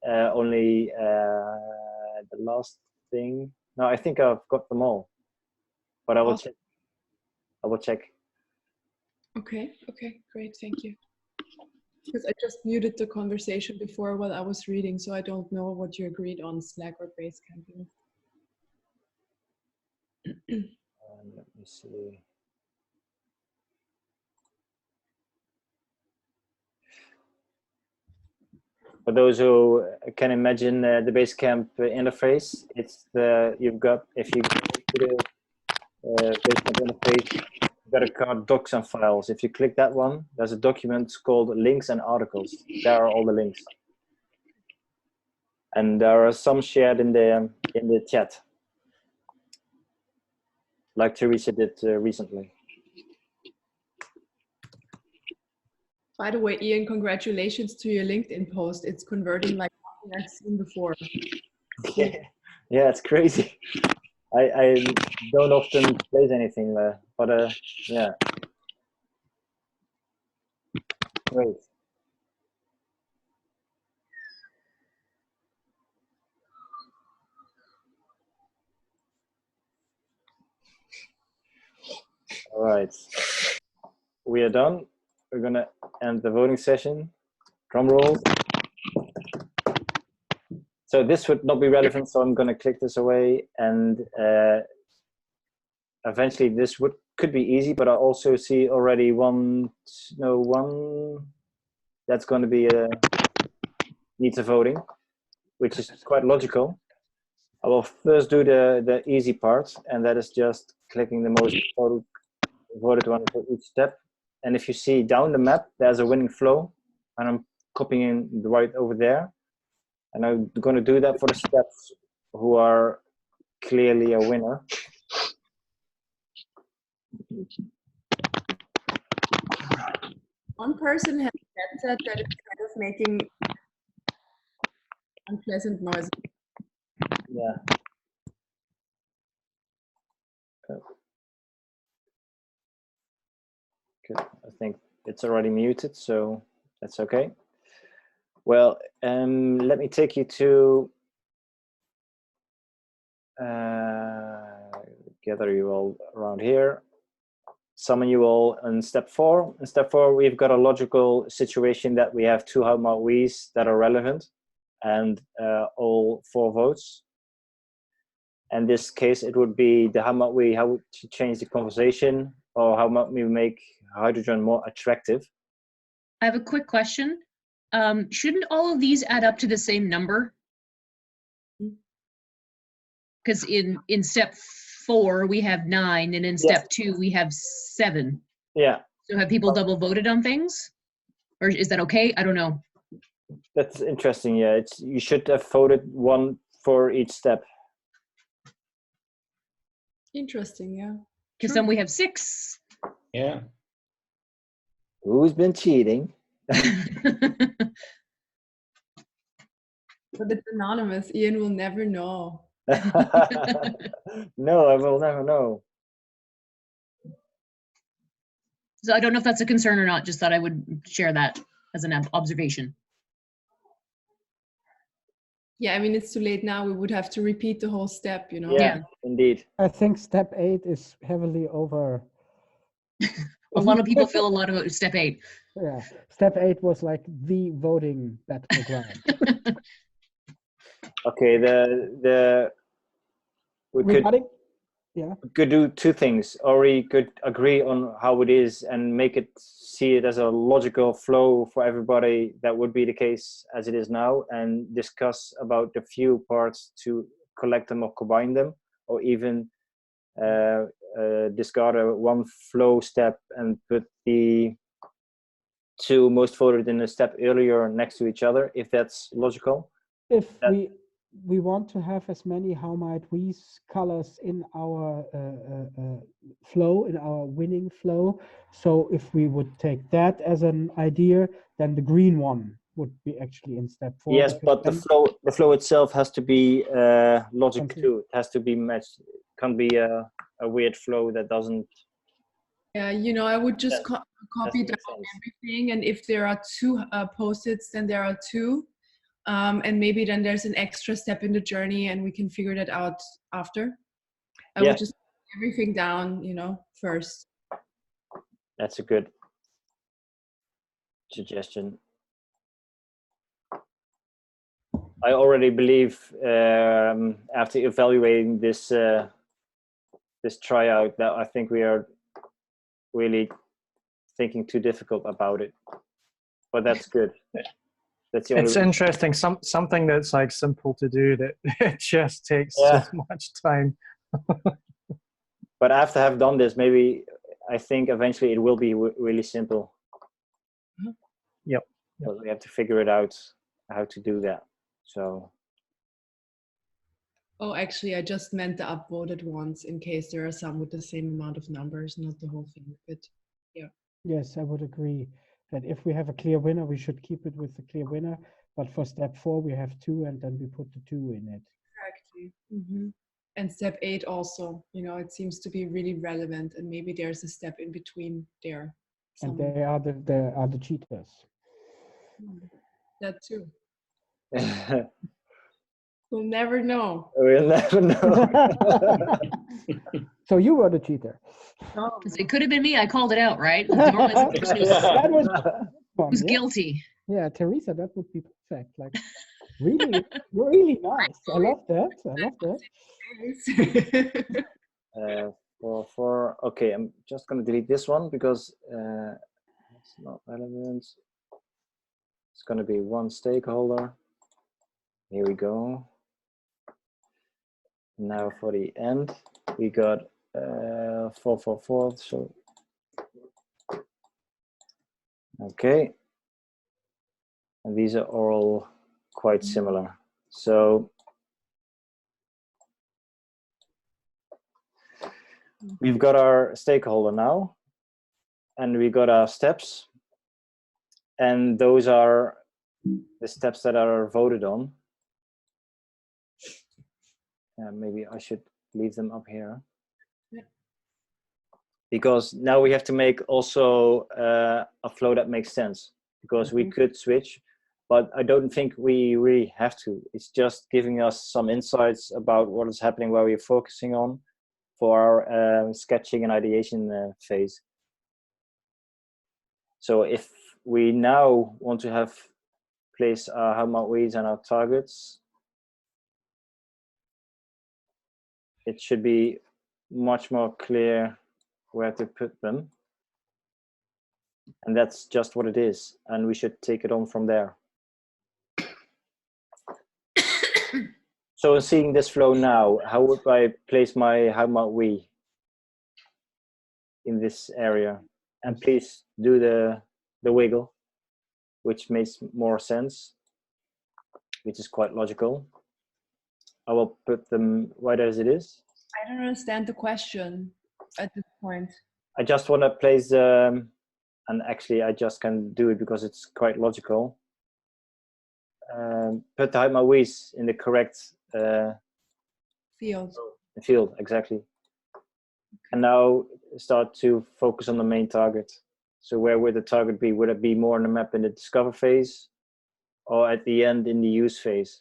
Only the last thing. No, I think I've got them all. But I will check. I will check. Okay, great, thank you. Because I just muted the conversation before while I was reading, so I don't know what you agreed on Slack or Basecamp. Let me see. For those who can imagine the Basecamp interface, it's you've got, if you go to the Basecamp interface, you've got a card docs and files. If you click that one, there's a document called links and articles. There are all the links. And there are some shared in the chat, like Teresa did recently. By the way, Ian, congratulations to your LinkedIn post. It's converting like nothing I've seen before. Yeah, it's crazy. I don't often place anything there, but yeah, great. right. We are done. We're gonna end the voting session. Drum roll. So this would not be relevant, so I'm gonna click this away, and eventually this could be easy, but I also see already one that's going to be needs a voting, which is quite logical. I will first do the easy part, and that is just clicking the most voted one for each step. And if you see down the map, there's a winning flow, and I'm copying the right over there. And I'm going to do that for the steps who are clearly a winner. One person has said that it's kind of making unpleasant noises. Yeah. Good. I think it's already muted, so that's okay. Well, let me take you to gather you all around here. Summon you all in step 4. In step 4, we've got a logical situation that we have 2 Haumaois that are relevant, and all 4 votes. In this case, it would be the how might we change the conversation, or how might we make hydrogen more attractive. I have a quick question. Shouldn't all of these add up to the same number? Because in step 4 we have 9, and in step 2 we have 7. Yeah. So have people double voted on things, or is that okay? I don't know. That's interesting. Yeah, you should have voted 1 for each step. Interesting, yeah. Because then we have 6. Yeah. Who's been cheating? But it's anonymous. Ian will never know. No, I will never know. So I don't know if that's a concern or not. Just thought I would share that as an observation. Yeah, I mean, it's too late now. We would have to repeat the whole step, you know? Yeah, indeed. I think step 8 is heavily over. A lot of people feel a lot about step 8. Yeah, step 8 was like the voting battleground. Okay, we could do 2 things, or we could agree on how it is and make it see it as a logical flow for everybody. That would be the case as it is now, and discuss about the few parts to collect them or combine them, or even discard one flow step and put the 2 most voted in a step earlier next to each other, if that's logical. If we want to have as many how might we colors in our flow, in our winning flow. So if we would take that as an idea, then the green one would be actually in step 4. Yes, but the flow itself has to be logic too. It has to be matched. It can't be a weird flow that doesn't. Yeah, you know, I would just copy down everything, and if there are 2 post-its, then there are 2. And maybe then there's an extra step in the journey, and we can figure that out after. I would just put everything down, you know, first. That's a good suggestion. I already believe after evaluating this this tryout that I think we are really thinking too difficult about it, but that's good. That's the only it's interesting. Something that's like simple to do that it just takes so much time. But after have done this, maybe I think eventually it will be really simple. Yep. But we have to figure it out how to do that. So. Oh, actually, I just meant the upvoted ones in case there are some with the same amount of numbers, not the whole thing. But yeah. Yes, I would agree that if we have a clear winner, we should keep it with the clear winner. But for step 4, we have 2, and then we put the 2 in it. Exactly. Mm-hmm. And step 8 also, you know, it seems to be really relevant, and maybe there's a step in between there. Somewhere. And they are the cheaters. That too. We'll never know. We'll never know. So you were the cheater. It could have been me. I called it out, right? Normally it's the person That was fun, who's yeah? guilty. Yeah, Teresa, that would be perfect. Like, really, really nice. I love that. I love that. Okay, I'm just going to delete this one because it's not relevant. It's going to be one stakeholder. Here we go. Now for the end, we got 444. So okay, and these are all quite similar. So we've got our stakeholder now, and we got our steps, and those are the steps that are voted on. Maybe I should leave them up here. Yeah. Because now we have to make also a flow that makes sense, because we could switch, but I don't think we really have to. It's just giving us some insights about what is happening, where we're focusing on for our sketching and ideation phase. So if we now want to have place our how might we's and our targets, it should be much more clear where to put them. And that's just what it is. And we should take it on from there. So seeing this flow now, how would I place my how might we in this area? And please do the wiggle, which makes more sense, which is quite logical. I will put them right as it is. I don't understand the question at this point. I just want to place, and actually I just can do it because it's quite logical. Put the my we's in the correct field, exactly. And now start to focus on the main target. So where would the target be? Would it be more on the map in the discover phase, or at the end in the use phase?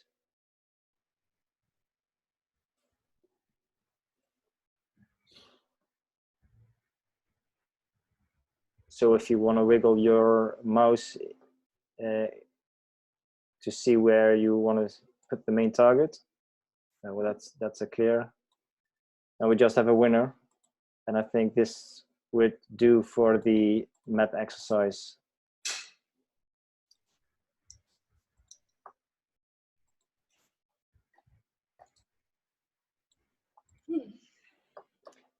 So if you want to wiggle your mouse to see where you want to put the main target, well, that's a clear. Now we just have a winner, and I think this would do for the map exercise.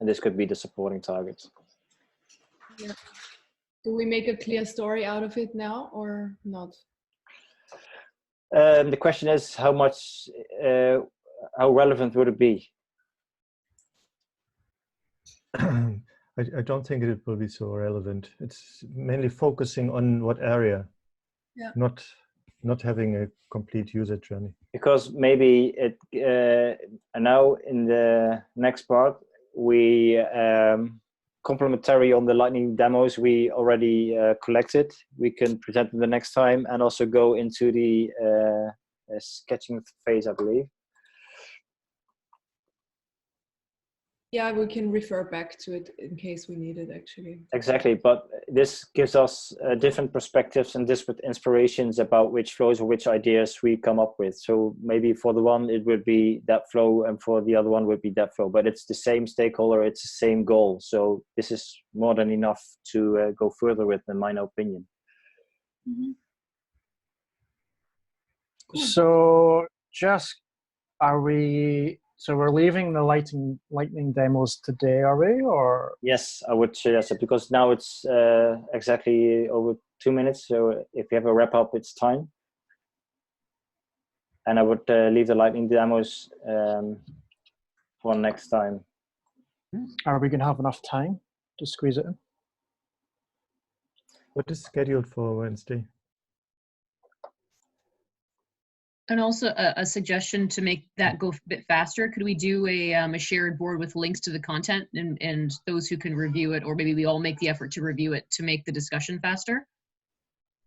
And this could be the supporting target. Yeah. Do we make a clear story out of it now or not? The question is how much, how relevant would it be? I don't think it will be so relevant. It's mainly focusing on what area, not having a complete user journey. Because maybe it now in the next part we complementary on the lightning demos we already collected. We can present them the next time and also go into the sketching phase, I believe. Yeah, we can refer back to it in case we need it, actually. Exactly, but this gives us different perspectives and different inspirations about which flows or which ideas we come up with. So maybe for the one it would be that flow, and for the other one would be that flow. But it's the same stakeholder, it's the same goal. So this is more than enough to go further with, in my opinion. Mm-hmm. Cool. So just So we're leaving the lightning demos today, are we? Or yes, I would suggest it, because now it's exactly over 2 minutes. So if you have a wrap up, it's time. And I would leave the lightning demos for next time. Are we going to have enough time to squeeze it in? What is scheduled for Wednesday? And also a suggestion to make that go a bit faster. Could we do a shared board with links to the content and those who can review it, or maybe we all make the effort to review it to make the discussion faster?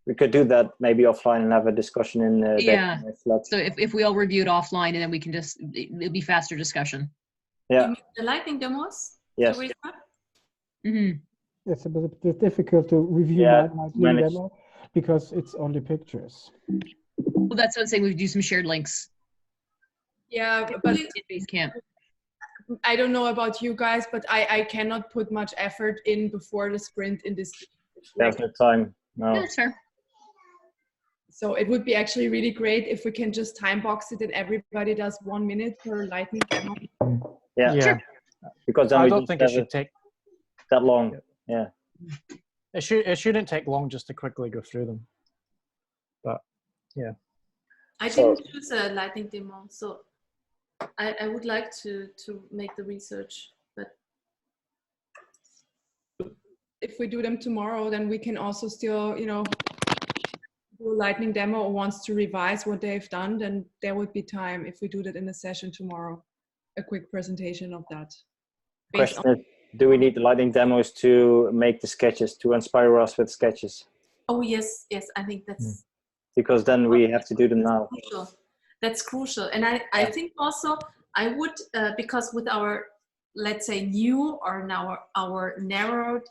We could do that maybe offline and have a discussion in yeah. Slack. So if we all review it offline, and then we can just, it'll be faster discussion. Yeah. The lightning demos? Yes. Teresa? Mhm. It's a bit difficult to review Yeah, my manage. demo because it's only pictures. Well, that's what I'm saying. We do some shared links Yeah, but in Basecamp. I don't know about you guys, but I cannot put much effort in before the sprint in this. There's no time. No. Yeah, that's fair. So it would be actually really great if we can just time box it and everybody does 1 minute per lightning demo. Yeah. Yeah. Sure. Because then I we don't don't think it have should it take. that long. Yeah. It shouldn't take long just to quickly go through them. But yeah. I So- didn't choose a lightning demo, so I would like to make the research, but If we do them tomorrow, then we can also still, you know, do a lightning demo or wants to revise what they've done, then there would be time if we do that in the session tomorrow, a quick presentation of that. Based Question is, do we need the lightning demos to make the sketches, to inspire us with sketches? oh yes, I think that's Because then we have to do them now. crucial. That's crucial. And I think also I would, because with our, let's say, new or now our narrowed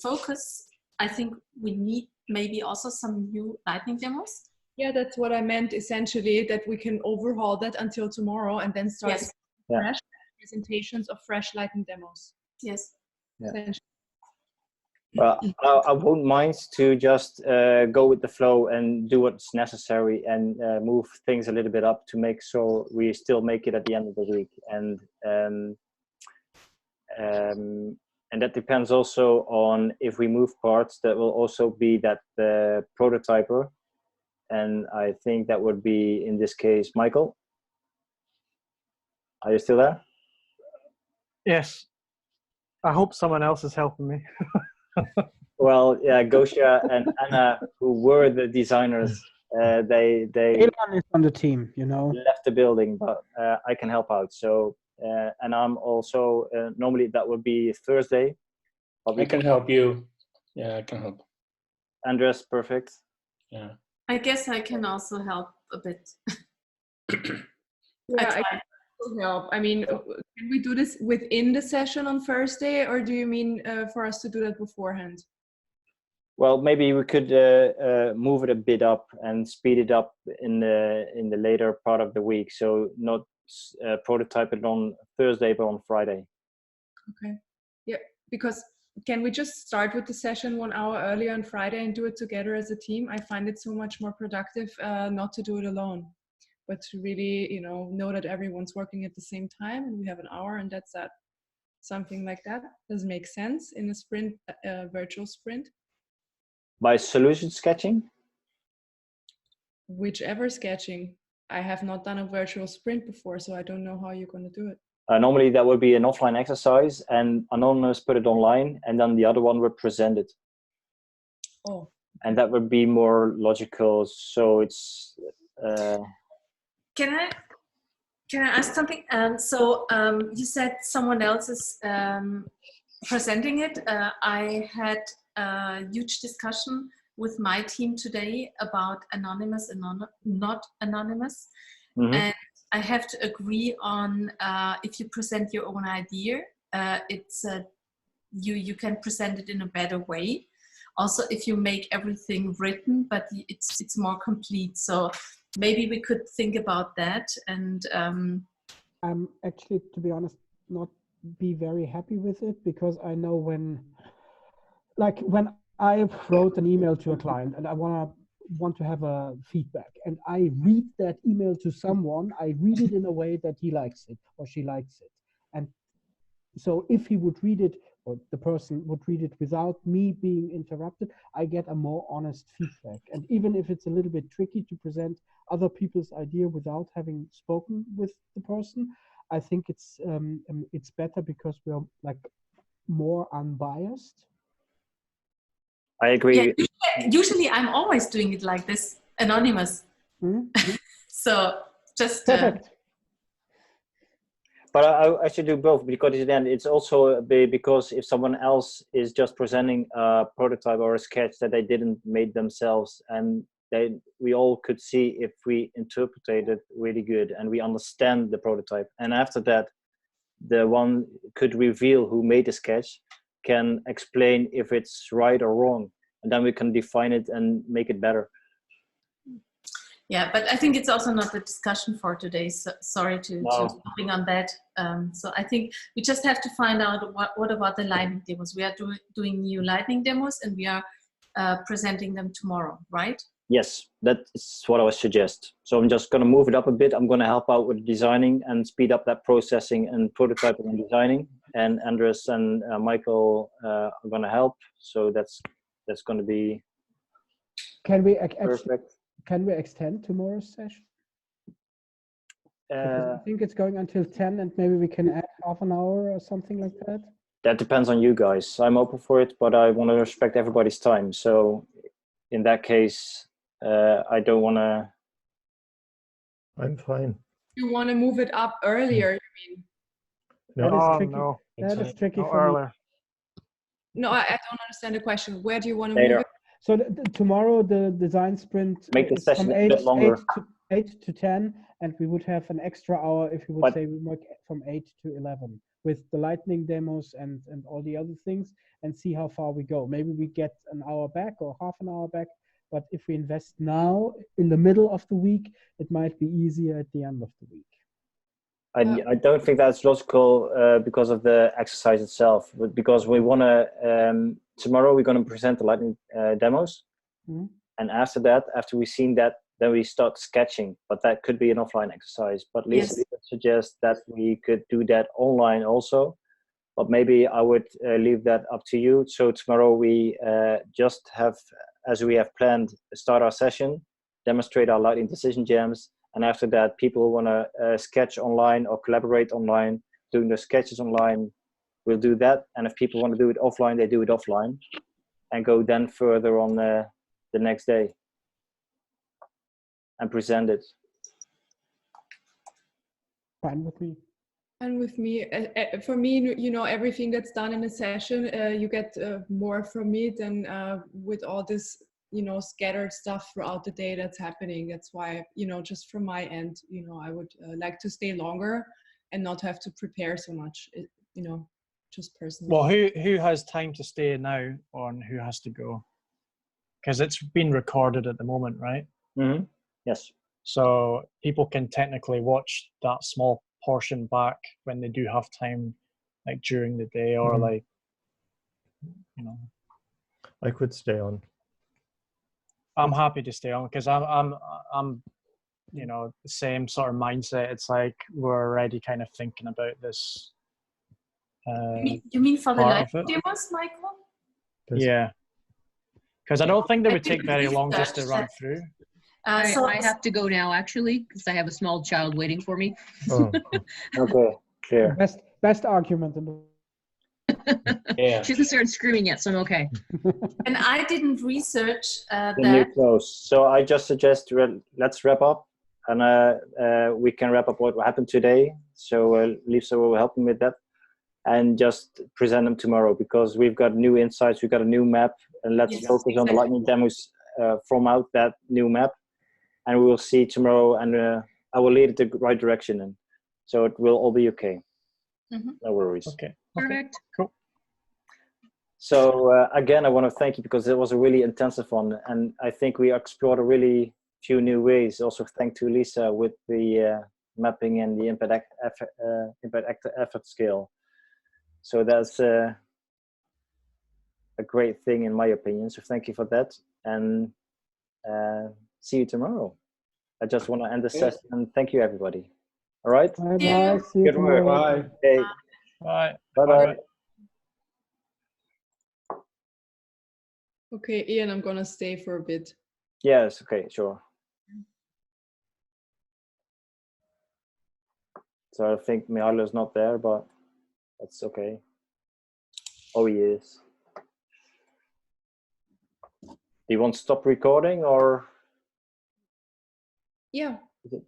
focus, I think we need maybe also some new lightning demos. Yeah, that's what I meant essentially, that we can overhaul that until tomorrow and then start Yes. Yeah. fresh presentations of fresh lightning demos. Yes. Yeah. Essentially. Well, I won't mind to just go with the flow and do what's necessary and move things a little bit up to make sure we still make it at the end of the week. And that depends also on if we move parts. That will also be that the prototyper, and I think that would be in this case Michael. Are you still there? Yes. I hope someone else is helping me. Well, yeah, Gosha and Anna, who were the designers, they Elon is on the team, you know. left the building, but I can help out. So, and I'm also normally that would be Thursday. I can help you. Yeah, I can help. Andres, perfect. Yeah. I guess I can also help a bit. Yeah, I I try. can help. I mean, can we do this within the session on Thursday, or do you mean for us to do that beforehand? Well, maybe we could move it a bit up and speed it up in the later part of the week. So not prototype it on Thursday, but on Friday. Okay. Yeah, because can we just start with the session 1 hour earlier on Friday and do it together as a team? I find it so much more productive not to do it alone, but to really, you know that everyone's working at the same time and we have an hour and that's that. Something like that does make sense in a sprint, virtual sprint. By solution sketching? Whichever sketching. I have not done a virtual sprint before, so I don't know how you're going to do it. Normally that would be an offline exercise and Anonymous put it online and then the other one would present it. Oh. And that would be more logical. So it's... Can I ask something? So you said someone else is presenting it. I had a huge discussion with my team today about anonymous and not anonymous. Mm-hmm. And I have to agree on if you present your own idea, it's you can present it in a better way. Also, if you make everything written, but it's more complete. So maybe we could think about that. And I'm actually, to be honest, not be very happy with it because I know when I wrote an email to a client and I want to have a feedback and I read that email to someone, I read it in a way that he likes it or she likes it. And so if he would read it or the person would read it without me being interrupted, I get a more honest feedback. And even if it's a little bit tricky to present other people's idea without having spoken with the person, I think it's better because we're like more unbiased. I agree. Yeah, usually I'm always doing it like this, anonymous. Mm-hmm. So just perfect. But I should do both because then it's also because if someone else is just presenting a prototype or a sketch that they didn't make themselves, and we all could see if we interpreted it really good and we understand the prototype, and after that, the one could reveal who made the sketch can explain if it's right or wrong, and then we can define it and make it better. Yeah, but I think it's also not the discussion for today. So sorry to jumping on that. So I think we just have to find out what about the lightning demos. We are doing new lightning demos, and we are presenting them tomorrow, right? Yes, that's what I would suggest. So I'm just going to move it up a bit. I'm going to help out with designing and speed up that processing and prototyping and designing. And Andres and Michael are going to help. So that's going to be perfect. Can we extend tomorrow's session? Because I think it's going until 10, and maybe we can add half an hour or something like that. That depends on you guys. I'm open for it, but I want to respect everybody's time. So in that case, I don't want to. I'm fine. You want to move it up earlier, you mean? That is tricky. No. That is tricky No, for me. earlier. No, I don't understand the question. Where do you want to Later. move it? So tomorrow the design sprint Make the is session from a bit longer. 8 to 10, and we would have an extra hour if you would say we work from 8 to 11 with the lightning demos and all the other things, and see how far we go. Maybe we get an hour back or half an hour back, but if we invest now in the middle of the week, it might be easier at the end of the week. I don't think that's logical because of the exercise itself, but because we want to, tomorrow we're going to present the lightning demos. Mm-hmm. And after that, after we've seen that, then we start sketching, but that could be an offline exercise. But Lisa would suggest that we could do that online also, but maybe I would leave that up to you. So tomorrow we just have, as we have planned, start our session, demonstrate our lightning decision jams, and after that, people want to sketch online or collaborate online, doing the sketches online, we'll do that. And if people want to do it offline, they do it offline, and go then further on the next day and present it. Fine with me. And with me, for me, you know, everything that's done in a session, you get more from it than with all this, you know, scattered stuff throughout the day that's happening. That's why, you know, just from my end, you know, I would like to stay longer and not have to prepare so much, you know, just personally. Well, who has time to stay now, or who has to go? Because it's been recorded at the moment, right? Mm-hmm. Yes. So people can technically watch that small portion back when they do have time, like during the day, or like, you know. I could stay on. I'm happy to stay on because I'm you know, the same sort of mindset. It's like we're already kind of thinking about this. You mean for the live demos, Michael? Yeah, because I don't think they would take very long just to run through. So I have to go now, actually, because I have a small child waiting for me. Oh. Okay, clear. Best argument in the Yeah. She hasn't started screaming yet, so I'm okay. And I didn't research The new that. close. So I just suggest let's wrap up, and we can wrap up what happened today. So Lisa will help me with that, and just present them tomorrow, because we've got new insights, we've got a new map, and let's focus on the lightning demos from out that new map, and we will see tomorrow, and I will lead it the right direction, and so it will all be okay. No worries. Okay. Perfect. Cool. So again, I want to thank you because it was a really intensive one, and I think we explored a really few new ways. Also, thank to Lisa with the mapping and the impact effort scale. So that's a great thing in my opinion. So thank you for that, and see you tomorrow. I just want to end the session and thank you everybody. All right. Bye bye. See you Good work. tomorrow. Bye. Okay. Bye. Bye bye. Okay, Ian, I'm gonna stay for a bit. Yes. Okay. Sure. So I think Mihailo's not there, but that's okay. Oh, he is. Do you want to stop recording or? Yeah. Is it?